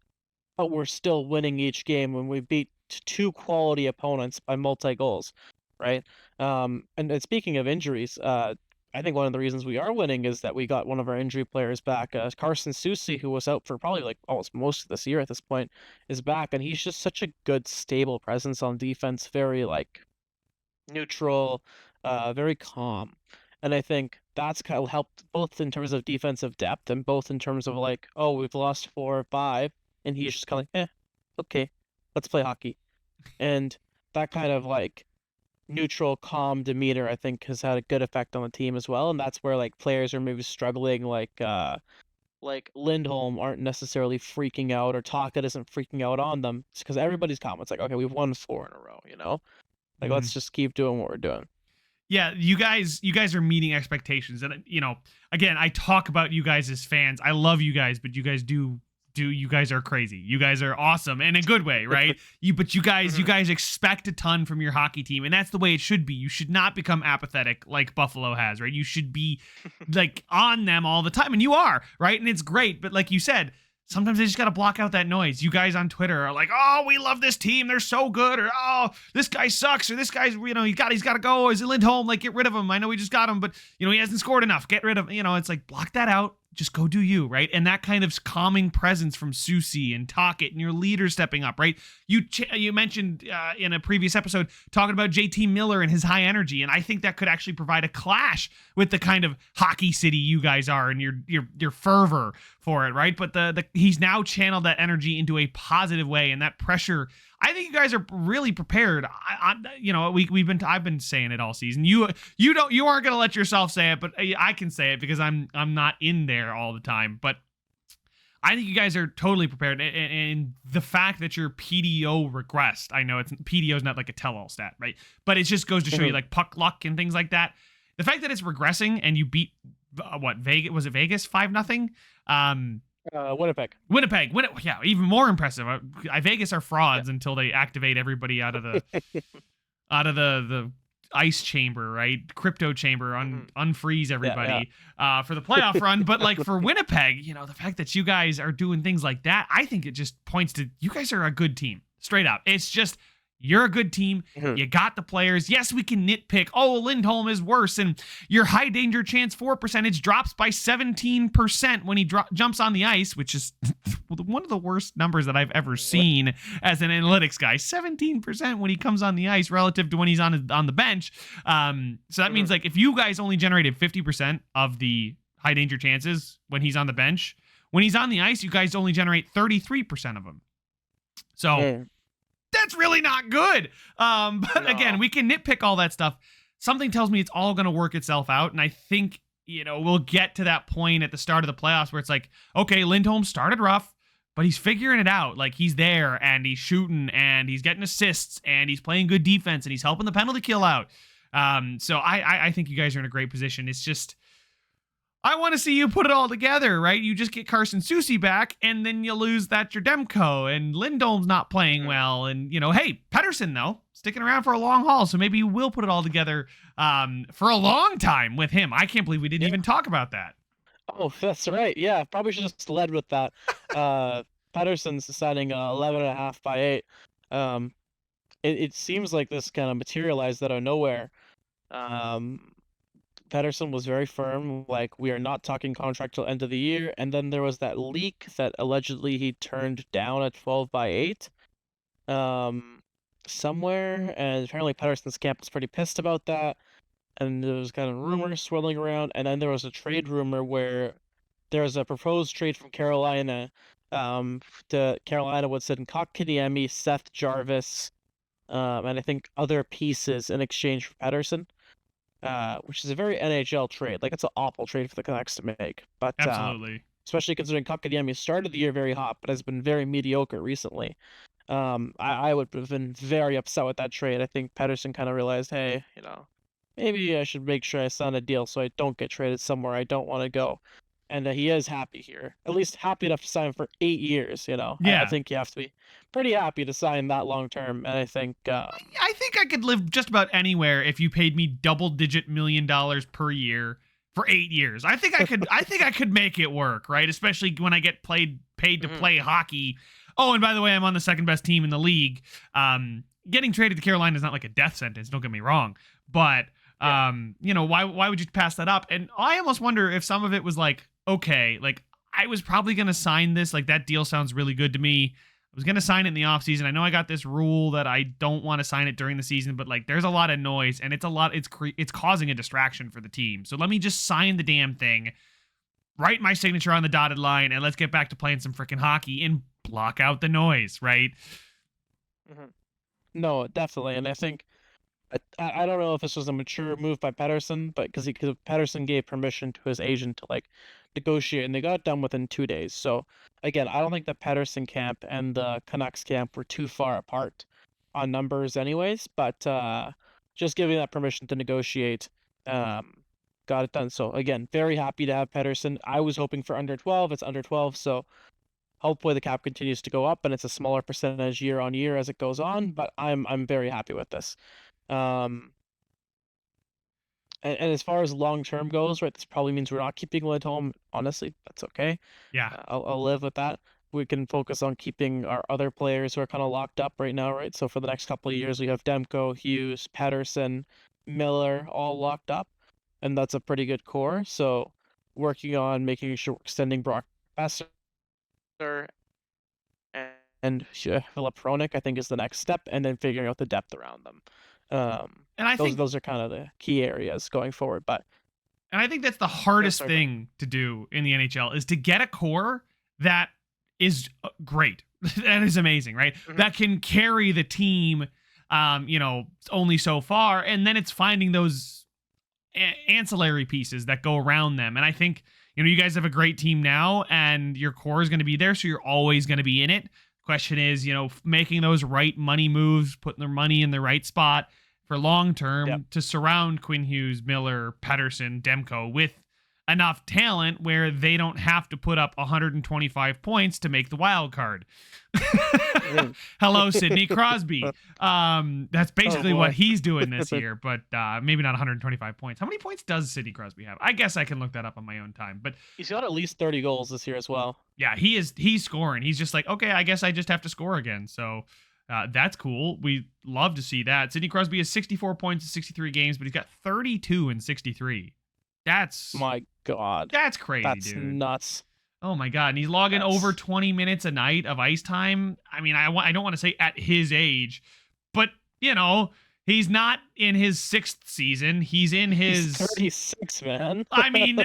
but we're still winning each game when we beat 2 quality opponents by multi-goals, right? And speaking of injuries, I think one of the reasons we are winning is that we got one of our injury players back. Carson Soucy, who was out for probably like almost most of this year at this point, is back, and he's just such a good, stable presence on defense. Very like neutral, very calm. And I think that's kind of helped both in terms of defensive depth and both in terms of like, oh, we've lost 4 or 5, and he's just kind of like, okay, let's play hockey. And that kind of like neutral, calm demeanor, I think, has had a good effect on the team as well. And that's where like players are maybe struggling, like like Lindholm aren't necessarily freaking out or Taka isn't freaking out on them. It's because everybody's comments like, okay, we've won 4 in a row, you know? Like,
Mhm.
let's just keep doing what we're doing.
Yeah, you guys are meeting expectations, and again, I talk about you guys as fans. I love you guys, but you guys are crazy. You guys are awesome in a good way, right? But you guys expect a ton from your hockey team, and that's the way it should be. You should not become apathetic like Buffalo has, right? You should be like on them all the time, and you are, right? And it's great, but like you said, sometimes they just got to block out that noise. You guys on Twitter are like, "Oh, we love this team. They're so good," or "Oh, this guy sucks," or "This guy's, he's got to go." Is it Lindholm? Like, get rid of him. I know we just got him, but he hasn't scored enough. Get rid of him. It's like block that out. Just go do you, right? And that kind of calming presence from Susie and Tocchet and your leader stepping up, right? You mentioned in a previous episode talking about JT Miller and his high energy, and I think that could actually provide a clash with the kind of hockey city you guys are and your fervor for it, right? But he's now channeled that energy into a positive way, and that pressure. I think you guys are really prepared. I've been saying it all season. You aren't gonna let yourself say it, but I can say it because I'm not in there all the time. But I think you guys are totally prepared, and the fact that your PDO regressed. I know PDO is not like a tell-all stat, right? But it just goes to show you like puck luck and things like that. The fact that it's regressing and you beat Vegas, was it Vegas 5-0?
Winnipeg.
Yeah, even more impressive. Vegas are frauds until they activate everybody out of the ice chamber, right? Crypto chamber, unfreeze everybody for the playoff run. But like for Winnipeg, the fact that you guys are doing things like that, I think it just points to you guys are a good team. Straight up. It's just you're a good team. You got the players. Yes, we can nitpick. Oh, Lindholm is worse. And your high danger chance for percentage drops by 17% when he jumps on the ice, which is one of the worst numbers that I've ever seen as an analytics guy. 17% when he comes on the ice relative to when he's on the bench. So that means like if you guys only generated 50% of the high danger chances when he's on the bench, when he's on the ice, you guys only generate 33% of them. So that's really not good. But again, we can nitpick all that stuff. Something tells me it's all going to work itself out. And I think, we'll get to that point at the start of the playoffs where it's like, okay, Lindholm started rough, but he's figuring it out. Like he's there and he's shooting and he's getting assists and he's playing good defense and he's helping the penalty kill out. So I think you guys are in a great position. It's just, I want to see you put it all together, right? You just get Carson Soucy back, and then you lose that Demko, and Lindholm's not playing well. And, hey, Pettersson, though, sticking around for a long haul, so maybe you will put it all together for a long time with him. I can't believe we didn't even talk about that.
Oh, that's right. Yeah, probably should have just led with that. Pettersson's deciding 11.5 by 8. It seems like this kind of materialized out of nowhere. Pettersson was very firm, like, we are not talking contract till end of the year, and then there was that leak that allegedly he turned down at 12 by 8 somewhere, and apparently Pettersson's camp was pretty pissed about that, and there was kind of rumors swirling around, and then there was a trade rumor where there was a proposed trade from Carolina. Carolina would send Kotkaniemi, Seth Jarvis, and I think other pieces in exchange for Pettersson. Which is a very NHL trade. Like, it's an awful trade for the Canucks to make. But
Absolutely.
Especially considering Kotkaniemi started the year very hot, but has been very mediocre recently. I would have been very upset with that trade. I think Pettersson kind of realized, hey, maybe I should make sure I sign a deal so I don't get traded somewhere I don't want to go. And he is happy here. At least happy enough to sign for 8 years,
Yeah.
I think you have to be pretty happy to sign that long term. And I think
I think I could live just about anywhere if you paid me double-digit $1 million per year for 8 years. I think I could make it work, right? Especially when I get paid to play hockey. Oh, and by the way, I'm on the second best team in the league. Getting traded to Carolina is not like a death sentence, don't get me wrong. But why would you pass that up? And I almost wonder if some of it was like, okay, like I was probably going to sign this. Like that deal sounds really good to me. I was going to sign it in the offseason. I know I got this rule that I don't want to sign it during the season, but like there's a lot of noise and it's causing a distraction for the team. So let me just sign the damn thing, write my signature on the dotted line, and let's get back to playing some freaking hockey and block out the noise, right?
No, definitely. And I think I don't know if this was a mature move by Pettersson, but because Pettersson gave permission to his agent to like negotiate, and they got it done within 2 days. So again, I don't think the Pedersen camp and the Canucks camp were too far apart on numbers, anyways. But just giving that permission to negotiate, got it done. So again, very happy to have Pedersen. I was hoping for under 12. It's under 12, so hopefully the cap continues to go up, and it's a smaller percentage year on year as it goes on. But I'm very happy with this. And as far as long term goes, right, this probably means we're not keeping Lindholm. Honestly, that's okay.
Yeah.
I'll live with that. We can focus on keeping our other players who are kind of locked up right now, right? So for the next couple of years, we have Demko, Hughes, Pedersen, Miller, all locked up, and that's a pretty good core. So working on making sure we're extending Brock Besser and Philip Hronik, I think, is the next step, and then figuring out the depth around them.
And I think
those are kind of the key areas going forward. But
I think that's the hardest thing to do in the NHL is to get a core that is great. That is amazing, right? Mm-hmm. That can carry the team, only so far, and then it's finding those ancillary pieces that go around them. And I think you guys have a great team now, and your core is going to be there, so you're always going to be in it. Question is, making those right money moves, putting their money in the right spot for long term to surround Quinn Hughes, Miller, Pedersen, Demko with enough talent where they don't have to put up 125 points to make the wild card. Hello, Sidney Crosby. That's basically what he's doing this year, but maybe not 125 points. How many points does Sidney Crosby have? I guess I can look that up on my own time, but
he's got at least 30 goals this year as well.
Yeah, he's scoring. He's just like, okay, I guess I just have to score again. So that's cool. We love to see that. Sidney Crosby has 64 points in 63 games, but he's got 32 in 63. That's
my God.
That's crazy,
that's
dude.
Nuts.
Oh my God. And he's logging over 20 minutes a night of ice time. I mean, I don't want to say at his age, but he's not in his 6th season. He's in his
36, man.
I mean,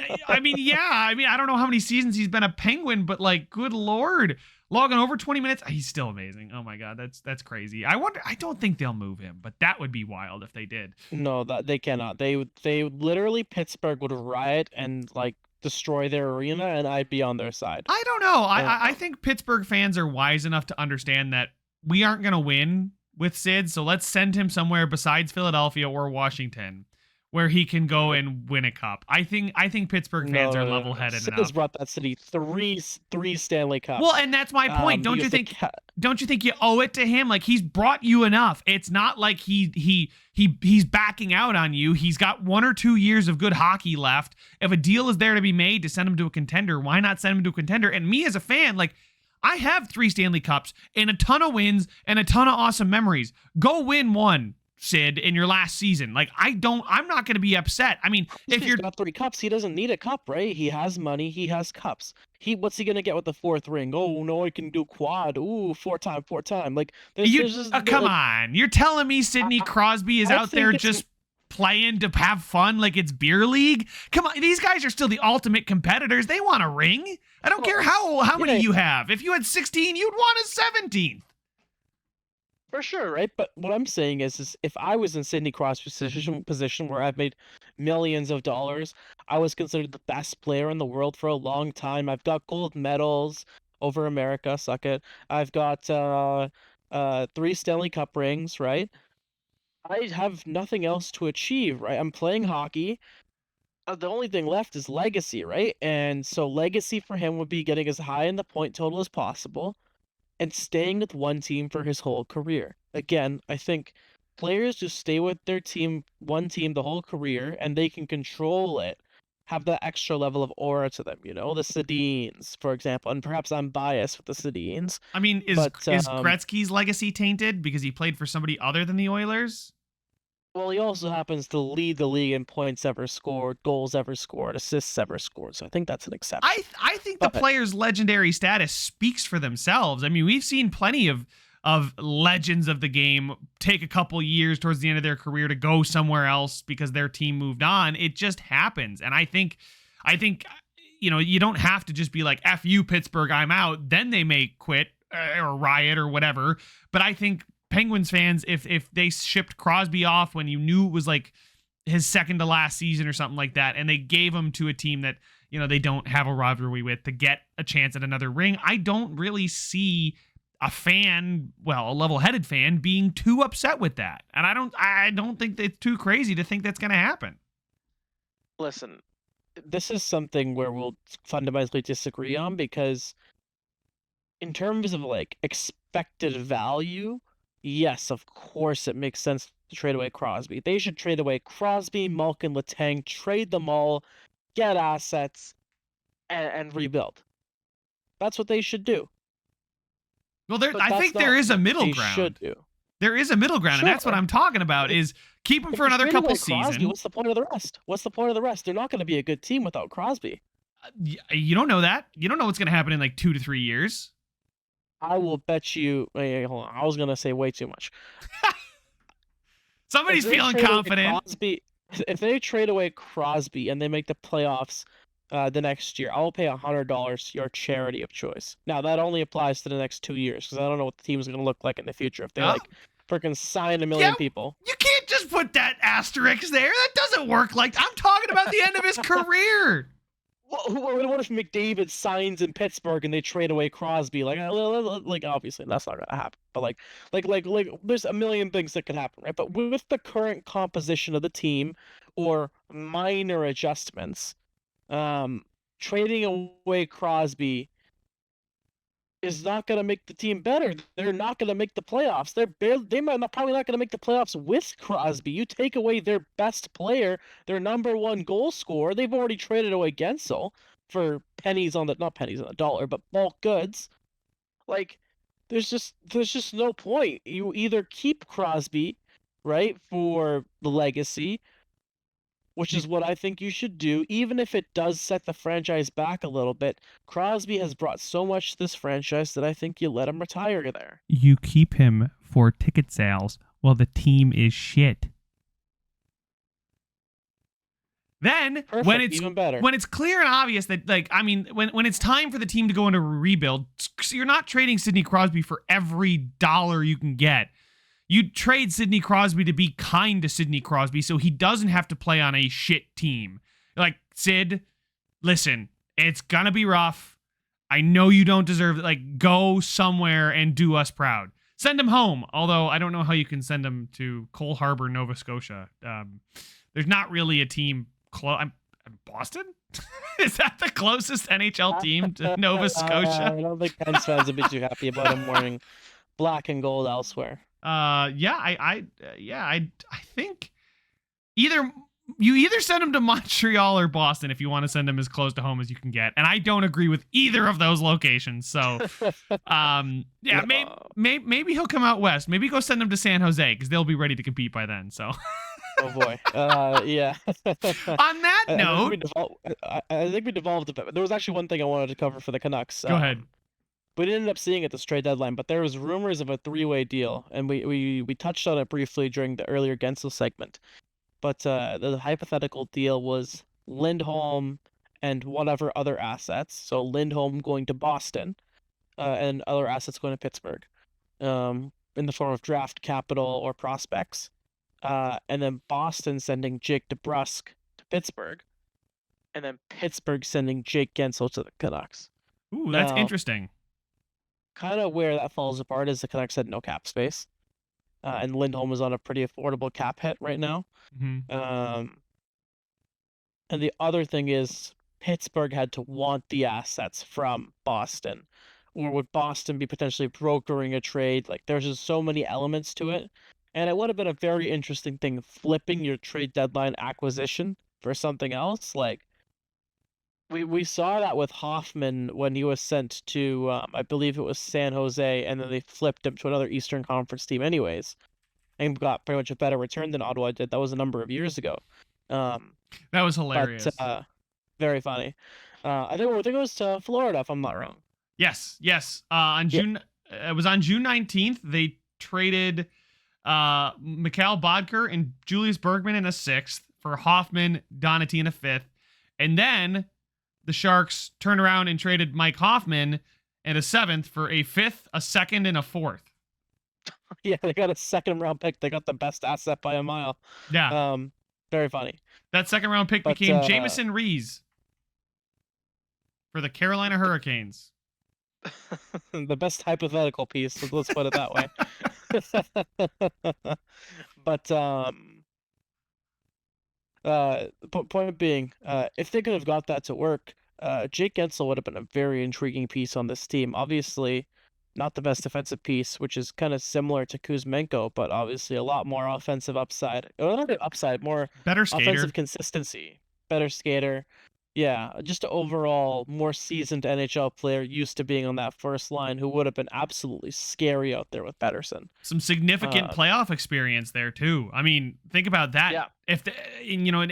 yeah. I don't know how many seasons he's been a Penguin, but like, good Lord, logging over 20 minutes. He's still amazing. Oh my God. That's crazy. I don't think they'll move him, but that would be wild if they did.
No, that they cannot. They literally, Pittsburgh would riot and like destroy their arena, and I'd be on their side.
I don't know. I think Pittsburgh fans are wise enough to understand that we aren't going to win with Sid, so let's send him somewhere besides Philadelphia or Washington where he can go and win a cup. I think Pittsburgh fans are level-headed enough.
Sid has brought that city three Stanley Cups.
Well, and that's my point. Don't you think you owe it to him? Like, he's brought you enough. It's not like he's backing out on you. He's got 1 or 2 years of good hockey left. If a deal is there to be made to send him to a contender, why not send him to a contender? And me as a fan, like, I have 3 Stanley Cups and a ton of wins and a ton of awesome memories. Go win one, Sid, in your last season. Like, I'm not going to be upset. I mean, if you're
got 3 cups, he doesn't need a cup, right? He has money, he has cups. What's he going to get with the 4th ring? Oh, no, he can do quad. Ooh, 4-time. Like,
come on. You're telling me Sidney Crosby is out there just playing to have fun like it's beer league? Come on, these guys are still the ultimate competitors. They want a ring. I don't care how many you have. If you had 16, you'd want a 17th.
For sure, right? But what I'm saying is if I was in Sidney Crosby's position where I've made millions of dollars, I was considered the best player in the world for a long time. I've got gold medals over America, suck it. I've got 3 Stanley Cup rings, right? I have nothing else to achieve, right? I'm playing hockey. The only thing left is legacy, right? And so legacy for him would be getting as high in the point total as possible and staying with one team for his whole career. Again, I think players who stay with their team, one team, the whole career, and they can control it, have that extra level of aura to them, the Sedins, for example. And perhaps I'm biased with the Sedins.
I mean, is Gretzky's legacy tainted because he played for somebody other than the Oilers?
Well, he also happens to lead the league in points ever scored, goals ever scored, assists ever scored. So I think that's an exception.
I think the player's legendary status speaks for themselves. I mean, we've seen plenty of legends of the game take a couple years towards the end of their career to go somewhere else because their team moved on. It just happens. And I think you don't have to just be like, F you, Pittsburgh, I'm out. Then they may quit or riot or whatever. But I think Penguins fans, if they shipped Crosby off when you knew it was like his second to last season or something like that, and they gave him to a team that, they don't have a rivalry with to get a chance at another ring. I don't really see a fan, a level-headed fan, being too upset with that. And I don't think it's too crazy to think that's going to happen.
Listen, this is something where we'll fundamentally disagree on, because in terms of like expected value, yes, of course it makes sense to trade away Crosby. They should trade away Crosby, Malkin, Letang, trade them all, get assets, and rebuild. That's what they should do.
Well, I think there is a middle ground.
Should do.
There is a middle ground,
Sure.
and that's what I'm talking about, is keep him for another couple seasons.
What's the point of the rest? What's the point of the rest? They're not going to be a good team without Crosby.
You don't know that. You don't know what's going to happen in like 2 to 3 years.
I will bet you. Hey, hold on. I was going to say way too much.
Somebody's feeling confident.
If they trade away Crosby and they make the playoffs the next year, I'll pay $100 your charity of choice. Now, that only applies to the next 2 years, because I don't know what the team is going to look like in the future if they freaking sign a million people.
You can't just put that asterisk there. That doesn't work. Like, I'm talking about the end of his career.
What if McDavid signs in Pittsburgh and they trade away Crosby? Like obviously that's not gonna happen. But like, there's a million things that could happen, right? But with the current composition of the team, or minor adjustments, trading away Crosby is not going to make the team better. They're not going to make the playoffs. Probably not going to make the playoffs with Crosby. You take away their best player, their number one goal scorer. They've already traded away Gensel for not pennies on the dollar, but bulk goods. Like, there's just no point. You either keep Crosby, right, for the legacy, which is what I think you should do, even if it does set the franchise back a little bit. Crosby has brought so much to this franchise that I think you let him retire there.
You keep him for ticket sales while the team is shit. Then,
Perfect, even better.
When it's clear and obvious that, when it's time for the team to go into a rebuild, so you're not trading Sidney Crosby for every dollar you can get. You trade Sidney Crosby to be kind to Sidney Crosby so he doesn't have to play on a shit team. Like, Sid, listen, it's gonna be rough. I know you don't deserve it. Like, go somewhere and do us proud. Send him home. Although, I don't know how you can send him to Cole Harbour, Nova Scotia. There's not really a team close. Boston? Is that the closest NHL team to Nova Scotia?
I don't think Pens fans would be too happy about him wearing black and gold elsewhere.
I think you either send him to Montreal or Boston if you want to send him as close to home as you can get, and I don't agree with either of those locations. So, maybe he'll come out west. Maybe go send him to San Jose because they'll be ready to compete by then. So.
Oh boy. Yeah.
On that note,
I think we devolved a bit. There was actually one thing I wanted to cover for the Canucks.
Go ahead.
We didn't end up seeing it this trade deadline, but there was rumors of a three-way deal, and we touched on it briefly during the earlier Gensel segment. But the hypothetical deal was Lindholm and whatever other assets. So Lindholm going to Boston, and other assets going to Pittsburgh, in the form of draft capital or prospects. And then Boston sending Jake DeBrusk to Pittsburgh, and then Pittsburgh sending Jake Gensel to the Canucks.
Ooh, that's interesting.
Kind of where that falls apart is the Canucks had no cap space, and Lindholm is on a pretty affordable cap hit right now.
Mm-hmm.
And the other thing is Pittsburgh had to want the assets from Boston, or would Boston be potentially brokering a trade? Like, there's just so many elements to it, and it would have been a very interesting thing flipping your trade deadline acquisition for something else. Like, we saw that with Hoffman when he was sent to, I believe it was San Jose, and then they flipped him to another Eastern Conference team anyways, and got pretty much a better return than Ottawa did. That was a number of years ago.
That was hilarious.
But, very funny. I think it was to Florida, if I'm not wrong.
Yes. It was on June 19th. They traded Mikhail Bodker and Julius Bergman in a 6th for Hoffman, Donati in a 5th, and then the Sharks turned around and traded Mike Hoffman and a 7th for a 5th, a 2nd, and a 4th.
Yeah, they got a 2nd round pick. They got the best asset by a mile.
Yeah.
Very funny.
That second round pick
But
became Jamison Rees for the Carolina Hurricanes.
the best hypothetical piece, let's put it that way. But point being, if they could have got that to work, Jake Gensel would have been a very intriguing piece on this team. Obviously, not the best defensive piece, which is kind of similar to Kuzmenko, but obviously a lot more offensive upside. Or not upside, more
Better skater.
offensive consistency, better skater. Yeah, just an overall more seasoned NHL player used to being on that first line who would have been absolutely scary out there with Pettersson.
Some significant playoff experience there too. I mean, think about that.
Yeah.
If you know,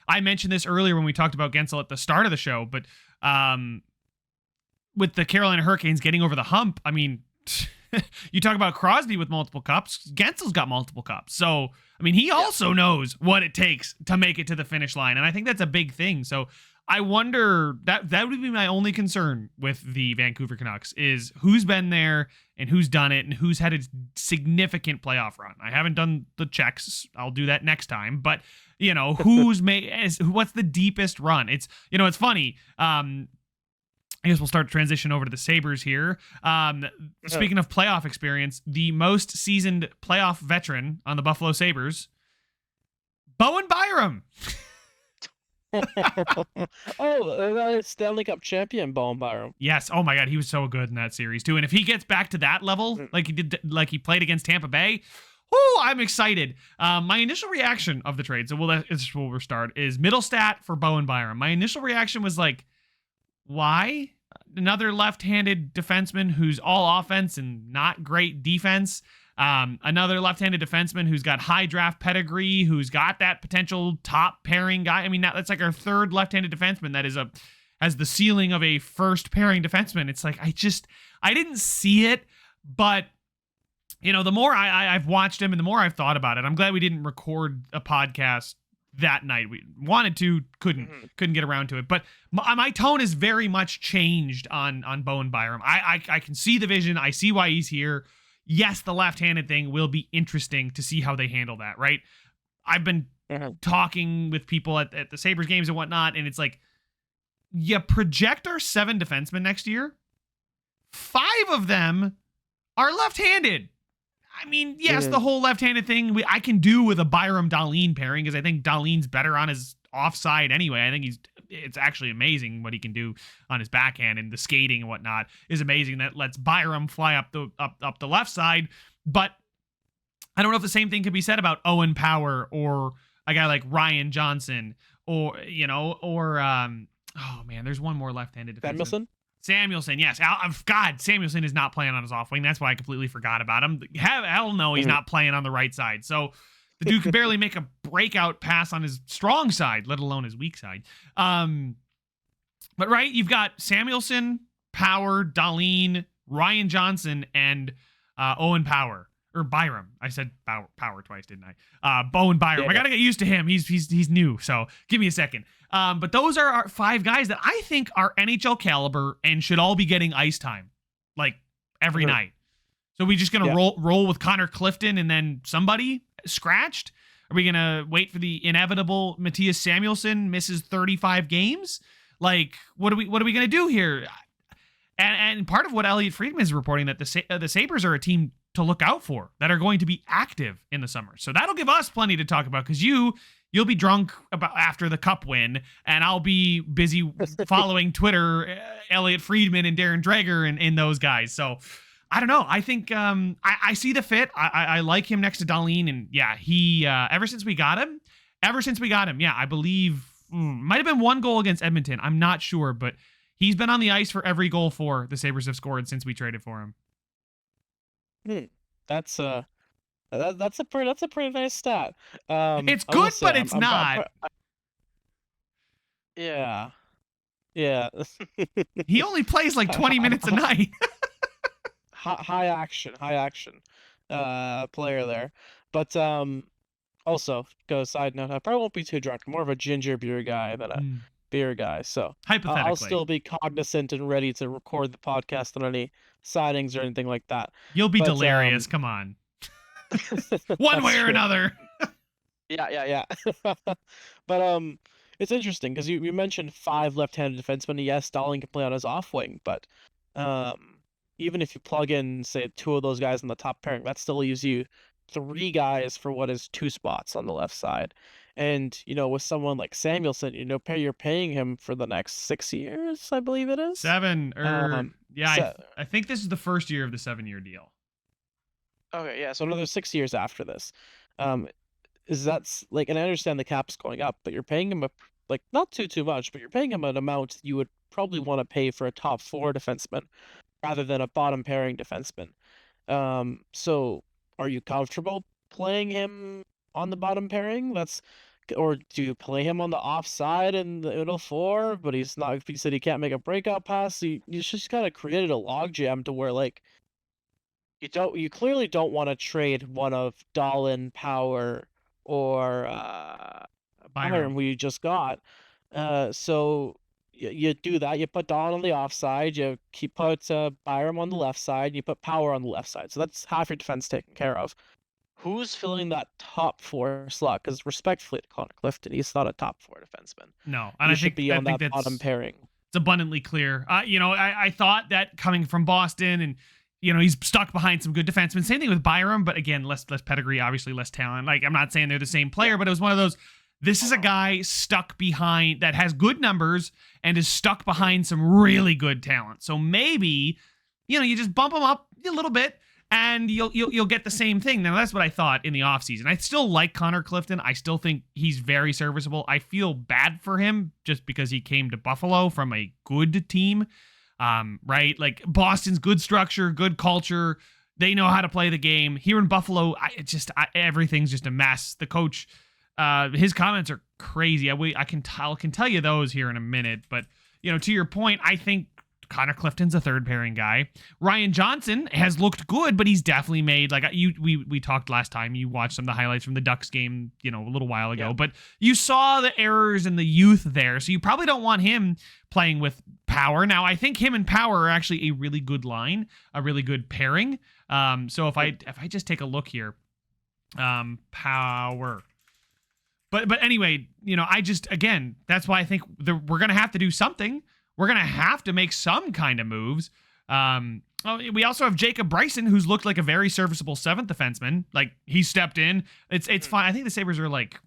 I mentioned this earlier when we talked about Gensel at the start of the show, but with the Carolina Hurricanes getting over the hump, I mean, you talk about Crosby with multiple cups. Gensel's got multiple cups. So, I mean, he also knows what it takes to make it to the finish line. And I think that's a big thing. So I wonder, that would be my only concern with the Vancouver Canucks is who's been there and who's done it and who's had a significant playoff run. I haven't done the checks. I'll do that next time. But, you know, what's the deepest run? It's, you know, it's funny. I guess we'll start to transition over to the Sabres here. Speaking of playoff experience, the most seasoned playoff veteran on the Buffalo Sabres, Bowen Byram.
Stanley Cup champion Bowen Byram.
Yes. Oh my God, he was so good in that series too. And if he gets back to that level, like he played against Tampa Bay, I'm excited. My initial reaction of the trade, so we'll start, is Middlestat for Bowen Byram. My initial reaction was like, why? Another left-handed defenseman who's all offense and not great defense. Another left-handed defenseman who's got high draft pedigree, who's got that potential top pairing guy. I mean, that's like our third left-handed defenseman that has the ceiling of a first pairing defenseman. It's like, I didn't see it, but you know, the more I've watched him and the more I've thought about it, I'm glad we didn't record a podcast that night. We wanted to, couldn't get around to it. But my tone is very much changed on Bowen Byram. I can see the vision. I see why he's here. Yes, the left-handed thing will be interesting to see how they handle that, right? I've been talking with people at the Sabres games and whatnot, and it's like, you project our 7 defensemen next year, 5 of them are left-handed. I mean, yes, the whole left-handed thing I can do with a Byram-Dahlin pairing because I think Dahlin's better on his offside anyway. I think it's actually amazing what he can do on his backhand, and the skating and whatnot is amazing. That lets Byram fly up the left side. But I don't know if the same thing could be said about Owen Power or a guy like Ryan Johnson or oh man, there's one more left-handed defenseman. Samuelson, yes. God, Samuelson is not playing on his off wing. That's why I completely forgot about him. Hell no, he's not playing on the right side. So the dude could barely make a breakout pass on his strong side, let alone his weak side. But right, you've got Samuelson, Power, Dahlin, Ryan Johnson, and Owen Power. Or Byram. I said Power twice, didn't I? Bowen Byram. Yeah. I got to get used to him. He's new, so give me a second. But those are our 5 guys that I think are NHL caliber and should all be getting ice time, like every night. So we just going to roll with Connor Clifton and then somebody scratched? Are we going to wait for the inevitable Matthias Samuelsson misses 35 games? Like, what are we going to do here? And part of what Elliot Friedman is reporting that the Sabres are a team to look out for that are going to be active in the summer. So that'll give us plenty to talk about because you'll be drunk after the Cup win, and I'll be busy following Twitter, Elliot Friedman and Darren Dreger and those guys. So I don't know. I think I see the fit. I like him next to Dahlin, and yeah, he ever since we got him, yeah, I believe might have been 1 goal against Edmonton. I'm not sure, but he's been on the ice for every goal for the Sabres have scored since we traded for him.
That's a pretty nice stat.
It's good, but it's not.
Yeah.
He only plays like 20 minutes a night.
high action player there. But also, side note, I probably won't be too drunk. I'm more of a ginger beer guy than a beer guy, so
hypothetically
I'll still be cognizant and ready to record the podcast on any sightings or anything like that.
You'll be delirious. Come on. One way or another.
Yeah. But it's interesting because you mentioned 5 left-handed defensemen. Yes, Stalling can play on his off wing, but um, even if you plug in, say, 2 of those guys in the top pairing, that still leaves you 3 guys for what is 2 spots on the left side. And with someone like Samuelson, you're paying him for the next 6 years, I believe it is.
7 or yeah,
So,
I think this is the first year of the 7-year deal.
okay, yeah, so another 6 years after this. Um, is that's like, and I understand the cap's going up, but you're paying him like not too much, but you're paying him an amount you would probably want to pay for a top 4 defenseman rather than a bottom pairing defenseman. So are you comfortable playing him on the bottom pairing? Or do you play him on the offside in the middle 4, but he's not, he said he can't make a breakout pass. So you just kind of created a logjam to where like you clearly don't want to trade one of Dahlin, Power, or Byram, who you just got. So you do that. You put Dahlin on the offside. You put Byram on the left side. And you put Power on the left side. So that's half your defense taken care of. Who's filling that top 4 slot? Because respectfully to Connor Clifton, he's not a top 4 defenseman.
No, and
he should be on that bottom pairing.
It's abundantly clear. I thought that coming from Boston, and he's stuck behind some good defensemen. Same thing with Byram, but again, less pedigree, obviously less talent. Like, I'm not saying they're the same player, but it was one of those. This is a guy stuck behind that has good numbers and is stuck behind some really good talent. So maybe, you just bump him up a little bit and you'll get the same thing. Now, that's what I thought in the offseason. I still like Connor Clifton. I still think he's very serviceable. I feel bad for him just because he came to Buffalo from a good team. Right? Like, Boston's good structure, good culture. They know how to play the game. Here in Buffalo, everything's just a mess. The coach, his comments are crazy. I can tell you those here in a minute. But, to your point, I think Connor Clifton's a third pairing guy. Ryan Johnson has looked good, but he's definitely made, like, we talked last time. You watched some of the highlights from the Ducks game, a little while ago, but you saw the errors and the youth there. So you probably don't want him playing with Power. Now, I think him and Power are actually a really good line, a really good pairing. So if I just take a look here, Power. But anyway, again, that's why I think we're going to have to do something. We're going to have to make some kind of moves. We also have Jacob Bryson, who's looked like a very serviceable 7th defenseman. Like, he stepped in. It's fine. I think the Sabres are like,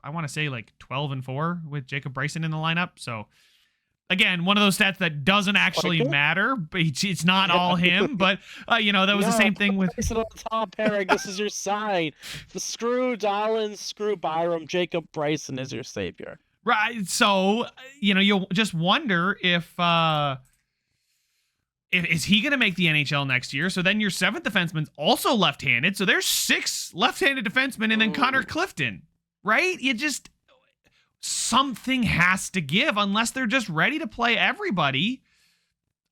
I want to say like 12-4 with Jacob Bryson in the lineup. So, again, one of those stats that doesn't actually matter. But it's not all him. But, that was the same thing with...
Bryson on top pairing. This is your sign. Screw Dahlin, screw Byram. Jacob Bryson is your savior.
Right, so you'll just wonder if is he going to make the NHL next year? So then your 7th defenseman's also left-handed. So there's 6 left-handed defensemen, and then Connor Clifton, right? Something has to give unless they're just ready to play everybody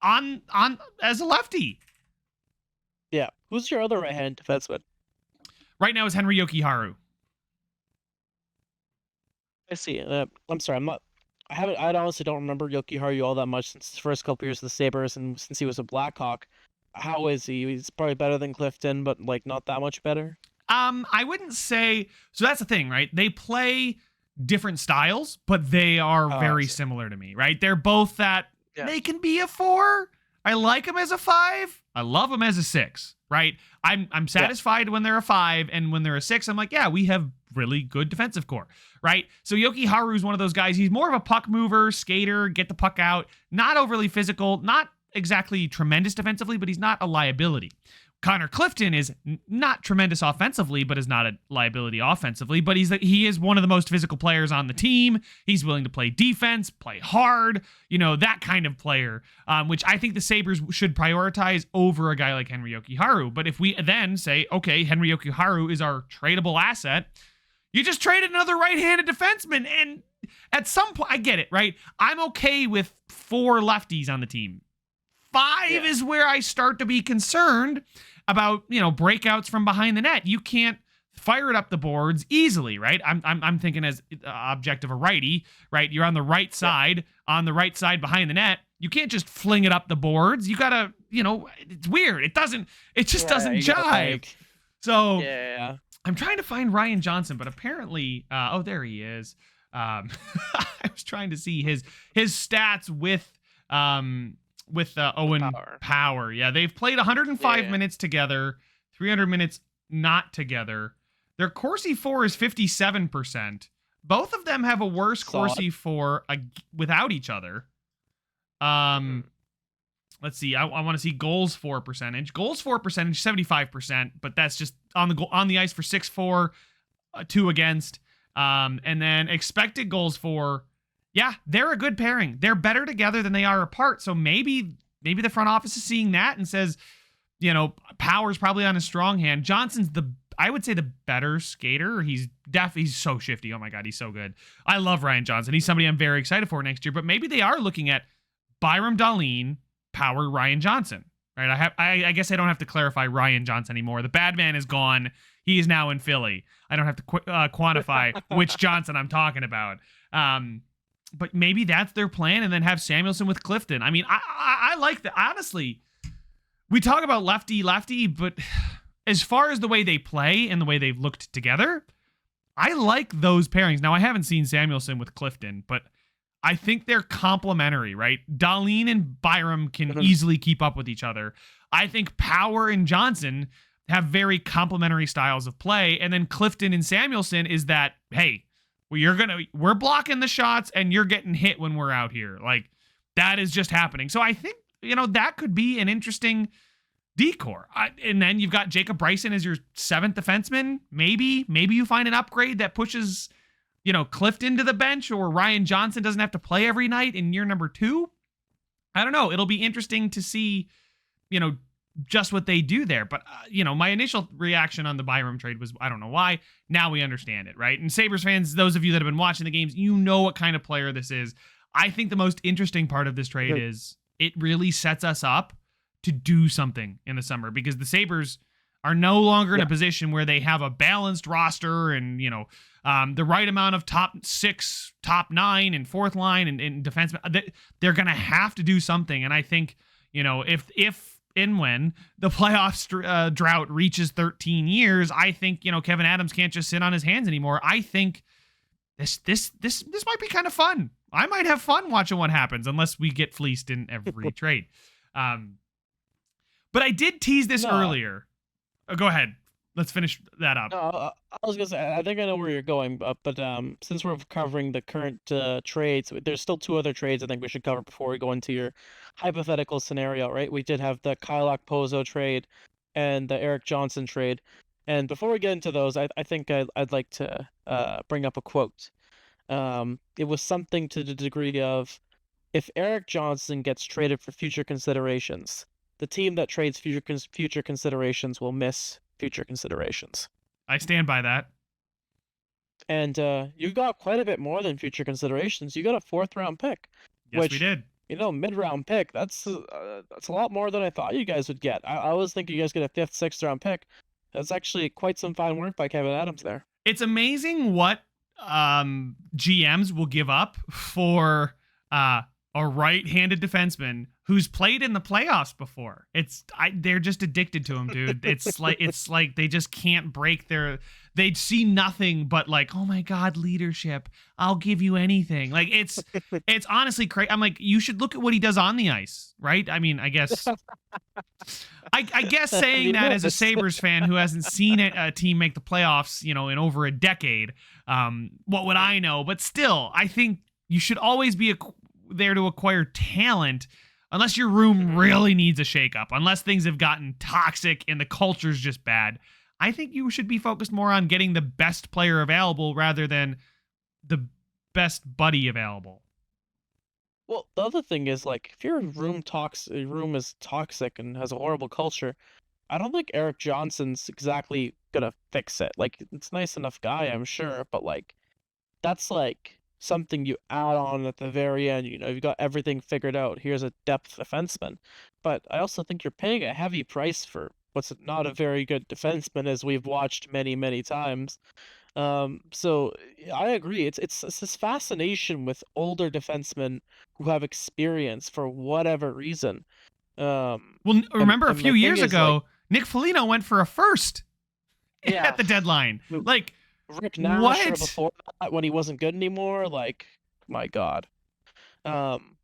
on as a lefty.
Yeah, who's your other right-handed defenseman?
Right now is Henry Jokiharju.
I see. I'm sorry. I honestly don't remember Jokiharju all that much since his first couple years of the Sabres and since he was a Blackhawk. How is he? He's probably better than Clifton, but like not that much better.
I wouldn't say. So that's the thing, right? They play different styles, but they are very similar to me, right? They're both that they can be a 4. I like them as a 5. I love them as a 6, right? I'm satisfied when they're a 5, and when they're a 6, I'm like, yeah, we have really good defensive core, right? So Jokiharju is one of those guys. He's more of a puck mover, skater, get the puck out, not overly physical, not exactly tremendous defensively, but he's not a liability. Connor Clifton is not tremendous offensively, but is not a liability offensively, but he is one of the most physical players on the team. He's willing to play defense, play hard, that kind of player, which I think the Sabres should prioritize over a guy like Henry Jokiharju. But if we then say, okay, Henry Jokiharju is our tradable asset, you just traded another right-handed defenseman, and at some point, I get it, right? I'm okay with 4 lefties on the team. 5 is where I start to be concerned about, breakouts from behind the net. You can't fire it up the boards easily, right? I'm thinking as object of a righty, right? You're on the right side, behind the net. You can't just fling it up the boards. You gotta, it's weird. It just doesn't jive. So I'm trying to find Ryan Johnson, but apparently, oh, there he is. I was trying to see his stats with Owen Power. Yeah, they've played 105 minutes together, 300 minutes not together. Their Corsi for is 57%. Both of them have a worse Corsi for without each other. Let's see. I want to see goals for percentage. Goals for percentage 75%, but that's just on the ice for 6-4, 2 against. And then expected goals for, yeah, they're a good pairing. They're better together than they are apart. So maybe the front office is seeing that and says, you know, Power's probably on a strong hand. Johnson's I would say the better skater. He's so shifty. Oh my God, he's so good. I love Ryan Johnson. He's somebody I'm very excited for next year. But maybe they are looking at Byram Dahlin, Power, Ryan Johnson. Right? I guess I don't have to clarify Ryan Johnson anymore. The bad man is gone. He is now in Philly. I don't have to quantify which Johnson I'm talking about. But maybe that's their plan, and then have Samuelsson with Clifton. I mean, I like that. Honestly, we talk about lefty, but as far as the way they play and the way they've looked together, I like those pairings. Now, I haven't seen Samuelsson with Clifton, but I think they're complementary, right? Dahlin and Byram can easily keep up with each other. I think Power and Johnson have very complementary styles of play. And then Clifton and Samuelsson is that, hey, we're blocking the shots and you're getting hit when we're out here. Like, that is just happening. So I think, that could be an interesting decor. And then you've got Jacob Bryson as your 7th defenseman. Maybe you find an upgrade that pushes, Clifton to the bench, or Ryan Johnson doesn't have to play every night in year number 2. I don't know. It'll be interesting to see, just what they do there. But, my initial reaction on the Byram trade was, I don't know why. Now we understand it, right? And Sabres fans, those of you that have been watching the games, you know what kind of player this is. I think the most interesting part of this trade is it really sets us up to do something in the summer, because the Sabres are no longer in a position where they have a balanced roster and, the right amount of top 6, top 9, and fourth line and defensemen. They're going to have to do something. And I think, if and when the playoffs drought reaches 13 years, I think, Kevin Adams can't just sit on his hands anymore. I think this might be kind of fun. I might have fun watching what happens, unless we get fleeced in every trade. But I did tease this earlier. Oh, go ahead. Let's finish that up.
No, I was gonna say, I think I know where you're going, but since we're covering the current trades, there's still 2 other trades I think we should cover before we go into your hypothetical scenario, right? We did have the Kyle Okposo trade and the Eric Johnson trade, and before we get into those, I think I'd like to bring up a quote. It was something to the degree of, if Eric Johnson gets traded for future considerations, the team that trades future considerations will miss future considerations.
I stand by that.
And you got quite a bit more than future considerations. You got a 4th round pick.
Yes, we did.
Mid-round pick. That's a lot more than I thought you guys would get. I was thinking you guys get a 5th, 6th round pick. That's actually quite some fine work by Kevin Adams there.
It's amazing what GMs will give up for a right-handed defenseman who's played in the playoffs before. They're just addicted to him, dude. It's like they just can't break they see nothing but like, oh my God, leadership. I'll give you anything. Like it's honestly crazy. I'm like, you should look at what he does on the ice, right? I mean, I guess saying that as a Sabres fan who hasn't seen a team make the playoffs, in over a decade, what would I know? But still, I think you should always be there to acquire talent, unless your room really needs a shakeup, unless things have gotten toxic and the culture's just bad. I think you should be focused more on getting the best player available rather than the best buddy available.
Well, the other thing is, like, if your room is toxic and has a horrible culture, I don't think Eric Johnson's exactly gonna fix it. Like, it's a nice enough guy, I'm sure, but like, that's like something you add on at the very end. You've got everything figured out. Here's a depth defenseman. But I also think you're paying a heavy price for what's not a very good defenseman, as we've watched many, many times. So I agree. It's this fascination with older defensemen who have experience for whatever reason.
Well, remember a few years ago, Nick Foligno went for a 1st
Yeah.
at the deadline. Like,
Rick Nash or
what?
before that when he wasn't good anymore. Like, my God.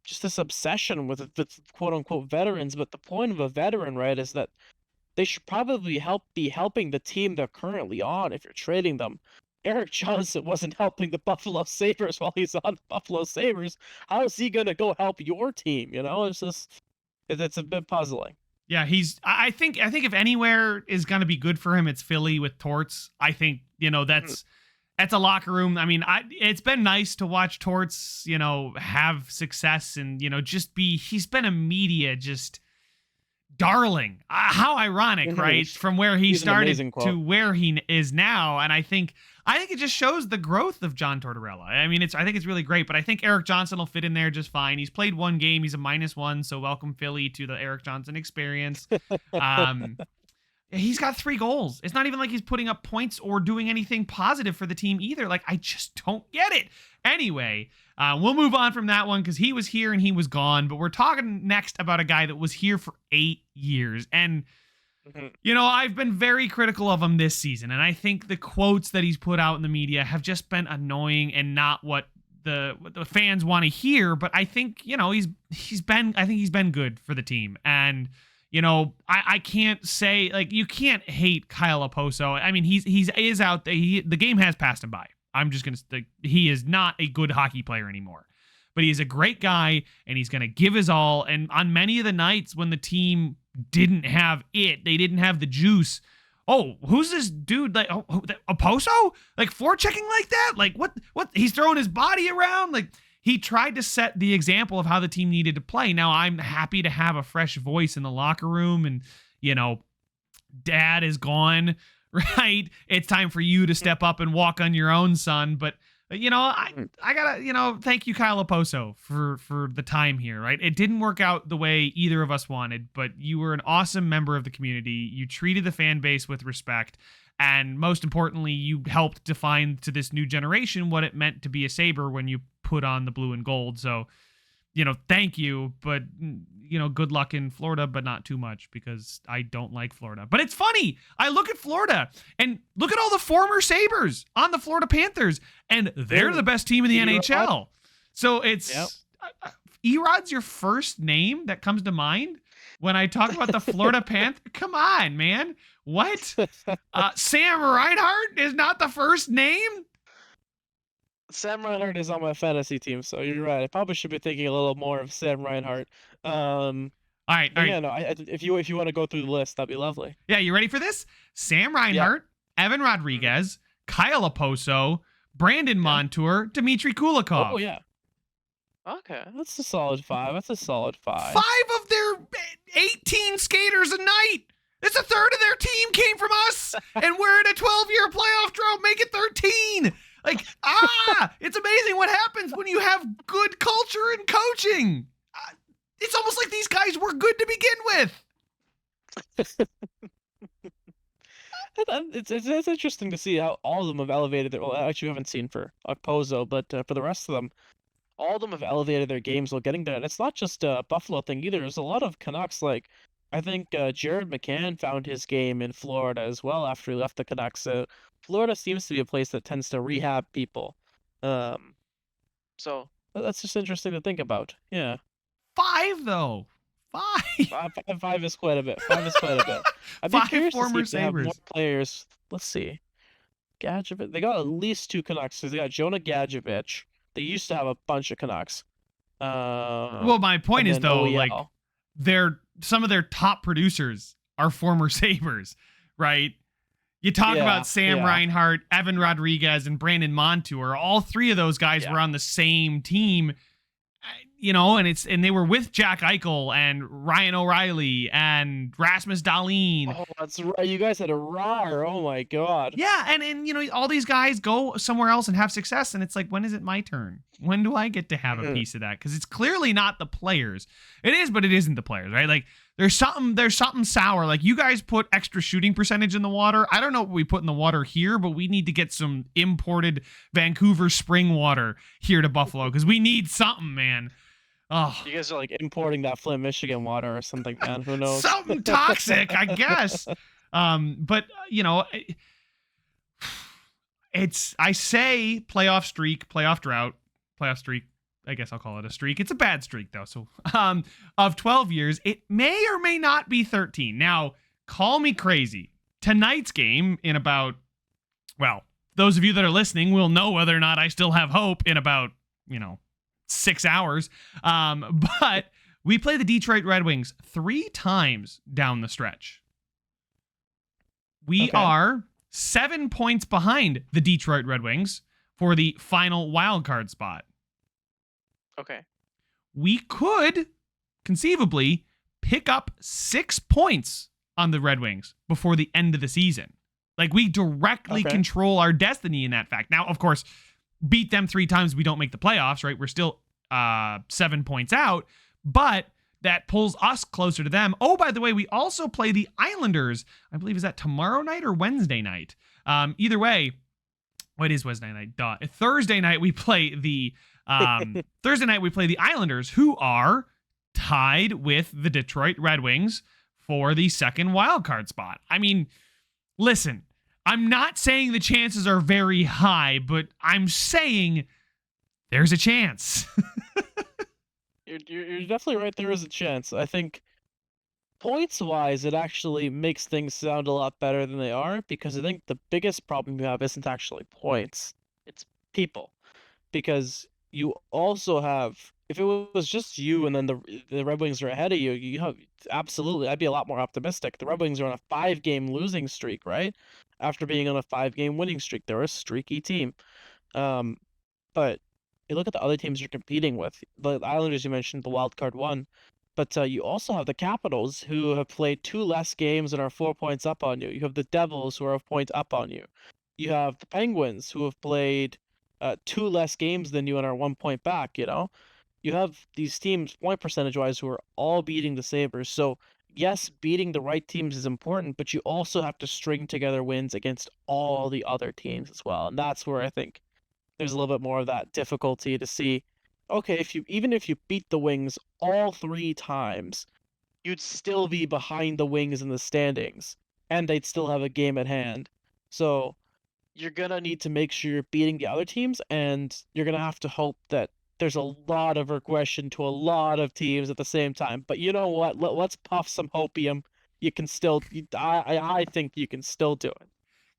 Just this obsession with quote unquote veterans. But the point of a veteran, right, is that they should probably be helping the team they're currently on if you're trading them. Eric Johnson wasn't helping the Buffalo Sabres while he's on the Buffalo Sabres. How is he gonna go help your team? It's just it's a bit puzzling.
Yeah, I think if anywhere is going to be good for him, it's Philly with Torts. I think that's a locker room. I mean, it's been nice to watch Torts, have success and he's been a media just darling. How ironic, right? From where he started to where he is now, and I think it just shows the growth of John Tortorella. I mean, I think it's really great, but I think Eric Johnson will fit in there just fine. He's played one game, he's a -1, so welcome Philly to the Eric Johnson experience. He's got 3 goals. It's not even like he's putting up points or doing anything positive for the team either. Like, I just don't get it. Anyway, we'll move on from that one because he was here and he was gone. But we're talking next about a guy that was here for 8 years. And, I've been very critical of him this season. And I think the quotes that he's put out in the media have just been annoying and not what the fans want to hear. But I think, he's been good for the team. And I can't say, like, you can't hate Kyle Oposo. I mean, he is out there. The game has passed him by. I'm just going to, he is not a good hockey player anymore, but he's a great guy and he's going to give his all. And on many of the nights when the team didn't have they didn't have the juice. Oh, who's this dude? Like, Oposo? Like, forechecking like that? Like, what? He's throwing his body around? Like, he tried to set the example of how the team needed to play. Now, I'm happy to have a fresh voice in the locker room and, Dad is gone, right? It's time for you to step up and walk on your own, son. But, I gotta, thank you, Kyle Oposo, for the time here, right? It didn't work out the way either of us wanted, but you were an awesome member of the community. You treated the fan base with respect. And most importantly, you helped define to this new generation what it meant to be a Sabre when you put on the blue and gold. So, thank you. But, good luck in Florida, but not too much because I don't like Florida. But it's funny. I look at Florida and look at all the former Sabres on the Florida Panthers, and they're the best team in the NHL. So it's Erod's your first name that comes to mind when I talk about the Florida Panthers. Come on, man. What? Sam Reinhart is not the first name?
Sam Reinhart is on my fantasy team, so you're right. I probably should be thinking a little more of Sam Reinhart.
All right.
Yeah, no. If you want to go through the list, that'd be lovely.
Yeah, you ready for this? Sam Reinhart, Evan Rodriguez, Kyle Oposo, Brandon Montour, Dmitry Kulikov.
Oh yeah. Okay, that's a solid 5.
5 of their 18 skaters a night. It's a third of their team came from us, and we're in a 12-year playoff drought. Make it 13. Like, it's amazing what happens when you have good culture and coaching. It's almost like these guys were good to begin with.
It's interesting to see how all of them have elevated their. Well, actually, we haven't seen for Okposo, but for the rest of them, all of them have elevated their games while getting there. And it's not just a Buffalo thing either. There's a lot of Canucks. Like, I think Jared McCann found his game in Florida as well after he left the Canucks. Florida seems to be a place that tends to rehab people. So that's just interesting to think about. Yeah.
5 though. 5.
5 is quite a bit. 5 is quite a bit. I'd be curious to see if they have more players. Let's see. Gadjevich. They got at least 2 Canucks. They got Jonah Gadjevich. They used to have a bunch of Canucks.
Well, my point is though, like, some of their top producers are former Sabres, right? You talk about Sam Reinhart, Evan Rodriguez, and Brandon Montour. All 3 of those guys were on the same team, and they were with Jack Eichel and Ryan O'Reilly and Rasmus Dahlin.
Oh, that's right. You guys had a roar. Oh my God.
Yeah, and all these guys go somewhere else and have success, and it's like, when is it my turn? When do I get to have a piece of that? Because it's clearly not the players. It is, but it isn't the players, right? Like, there's something sour. Like, you guys put extra shooting percentage in the water. I don't know what we put in the water here, but we need to get some imported Vancouver spring water here to Buffalo because we need something, man. Oh,
you guys are like importing that Flint, Michigan water or something, man. Who knows?
Something toxic, I guess. But I say playoff streak, playoff drought, playoff streak. I guess I'll call it a streak. It's a bad streak though. So, of 12 years, it may or may not be 13. Now, call me crazy. Tonight's game in about, well, those of you that are listening will know whether or not I still have hope in about, 6 hours. But we play the Detroit Red Wings 3 times down the stretch. We are 7 points behind the Detroit Red Wings for the final wild card spot.
Okay.
We could conceivably pick up 6 points on the Red Wings before the end of the season. Like, we directly control our destiny in that fact. Now, of course, beat them 3 times, we don't make the playoffs, right? We're still 7 points out, but that pulls us closer to them. Oh, by the way, we also play the Islanders. I believe, is that tomorrow night or Wednesday night? Either way, what is Wednesday night? Duh. Thursday night we play the Islanders, who are tied with the Detroit Red Wings for the second wild card spot. I mean, listen, I'm not saying the chances are very high, but I'm saying there's a chance.
You're definitely right. There is a chance. I think points-wise, it actually makes things sound a lot better than they are, because I think the biggest problem you have isn't actually points. It's people. Because you also have, if it was just you and then the Red Wings are ahead of you, you have, absolutely, I'd be a lot more optimistic. The Red Wings are on a 5-game losing streak, right? After being on a 5-game winning streak. They're a streaky team. But you look at the other teams you're competing with. The Islanders, you mentioned, the wild card one. But you also have the Capitals, who have played 2 less games and are 4 points up on you. You have the Devils, who are a point up on you. You have the Penguins, who have played 2 less games than you and are 1 point back, You have these teams, point percentage-wise, who are all beating the Sabres. So, yes, beating the right teams is important, but you also have to string together wins against all the other teams as well. And that's where I think there's a little bit more of that difficulty to see, okay, even if you beat the Wings all 3 times, you'd still be behind the Wings in the standings, and they'd still have a game at hand. So you're going to need to make sure you're beating the other teams, and you're going to have to hope that there's a lot of regression to a lot of teams at the same time. But you know what? Let's puff some hopium. You can still, I think you can still do it.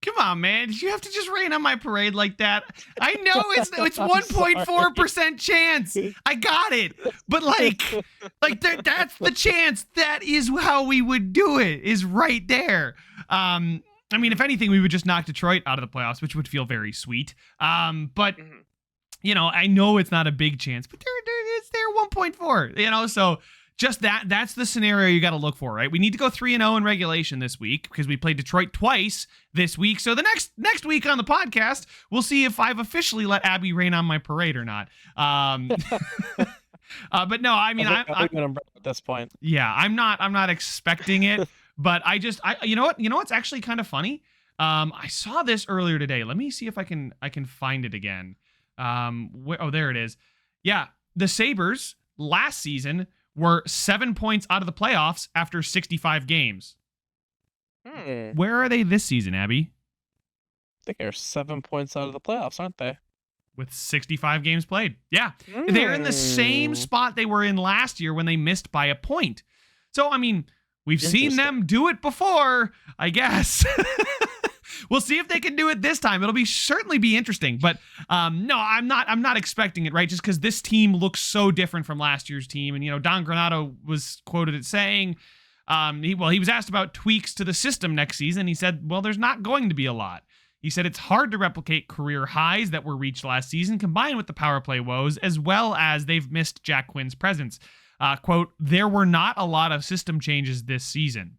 Come on, man. Did you have to just rain on my parade like that? I know it's 1.4% chance. I got it. But that's the chance. That is how we would do it, is right there. I mean, if anything, we would just knock Detroit out of the playoffs, which would feel very sweet. But I know it's not a big chance, but they're 1.4, so just that's the scenario you got to look for, right? We need to go 3-0 in regulation this week because we played Detroit twice this week. So the next week on the podcast, we'll see if I've officially let Abby rain on my parade or not. But no, I mean, I'm
at this point.
Yeah, I'm not expecting it, but you know what's actually kind of funny? I saw this earlier today. Let me see if I can find it again. There it is. Yeah, the Sabres last season were 7 points out of the playoffs after 65 games. Where are they this season, Abby?
I think they're 7 points out of the playoffs, aren't they?
With 65 games played. Yeah. They're in the same spot they were in last year when they missed by a point. So, I mean, we've seen them do it before, I guess. We'll see if they can do it this time. It'll certainly be interesting, but no, I'm not expecting it, right? Just because this team looks so different from last year's team, and Don Granato was quoted as saying, he was asked about tweaks to the system next season. He said, well, there's not going to be a lot. He said it's hard to replicate career highs that were reached last season, combined with the power play woes, as well as they've missed Jack Quinn's presence. Quote, there were not a lot of system changes this season.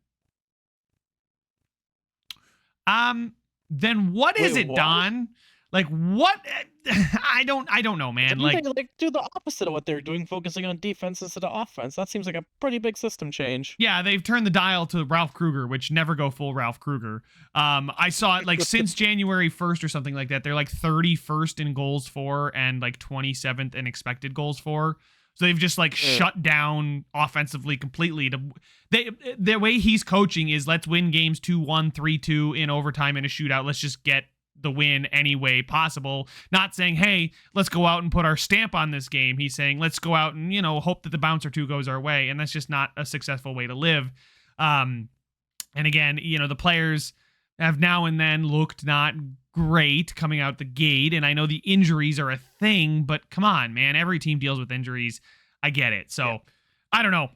Then what is it, Don? Like, what? I don't know, man.
Do the opposite of what they're doing, focusing on defense instead of offense. That seems like a pretty big system change.
Yeah, they've turned the dial to Ralph Kruger, which never go full Ralph Kruger. I saw it since January 1st or something like that. They're 31st in goals for and 27th in expected goals for. So they've just shut down offensively completely. The way he's coaching is let's win games 2-1, 3-2 in overtime in a shootout. Let's just get the win any way possible. Not saying, hey, let's go out and put our stamp on this game. He's saying, let's go out and, hope that the bounce or two goes our way. And that's just not a successful way to live. And again, the players have now and then looked not great coming out the gate. And I know the injuries are a thing, but come on, man, every team deals with injuries. I get it. So yeah. I don't know.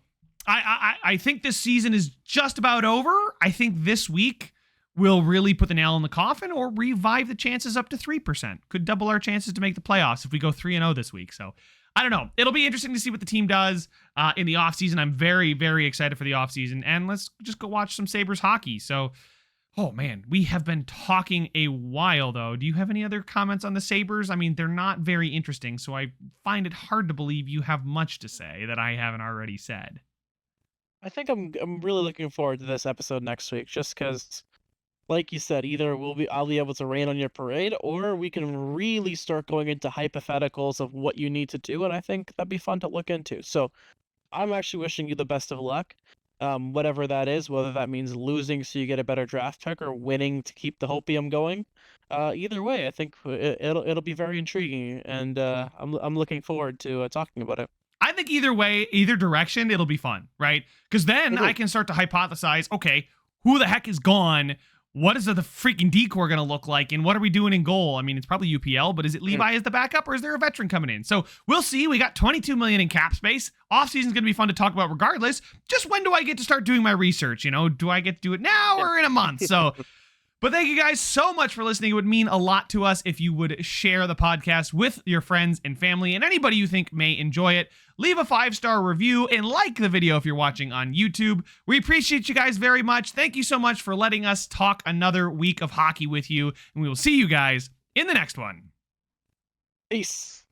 I think this season is just about over. I think this week will really put the nail in the coffin or revive the chances up to 3%. Could double our chances to make the playoffs if we go 3-0 this week. So I don't know. It'll be interesting to see what the team does in the offseason. I'm very, very excited for the offseason. And let's just go watch some Sabres hockey. So, oh man, we have been talking a while though. Do you have any other comments on the Sabres? I mean, they're not very interesting, so I find it hard to believe you have much to say that I haven't already said.
I think I'm really looking forward to this episode next week, just because, like you said, either I'll be able to rain on your parade, or we can really start going into hypotheticals of what you need to do, and I think that'd be fun to look into. So I'm actually wishing you the best of luck, whatever that is, whether that means losing so you get a better draft pick or winning to keep the hopium going. Either way, I think it'll be very intriguing, and I'm looking forward to talking about it.
I think either way, either direction, it'll be fun, right? Because then I can start to hypothesize, okay, who the heck is gone? What is the freaking decor going to look like? And what are we doing in goal? I mean, it's probably UPL, but is it Levi as the backup or is there a veteran coming in? So we'll see. We got $22 million in cap space. Offseason's going to be fun to talk about regardless. Just when do I get to start doing my research? Do I get to do it now or in a month? So... But thank you guys so much for listening. It would mean a lot to us if you would share the podcast with your friends and family and anybody you think may enjoy it. Leave a 5-star review and like the video if you're watching on YouTube. We appreciate you guys very much. Thank you so much for letting us talk another week of hockey with you. And we will see you guys in the next one.
Peace.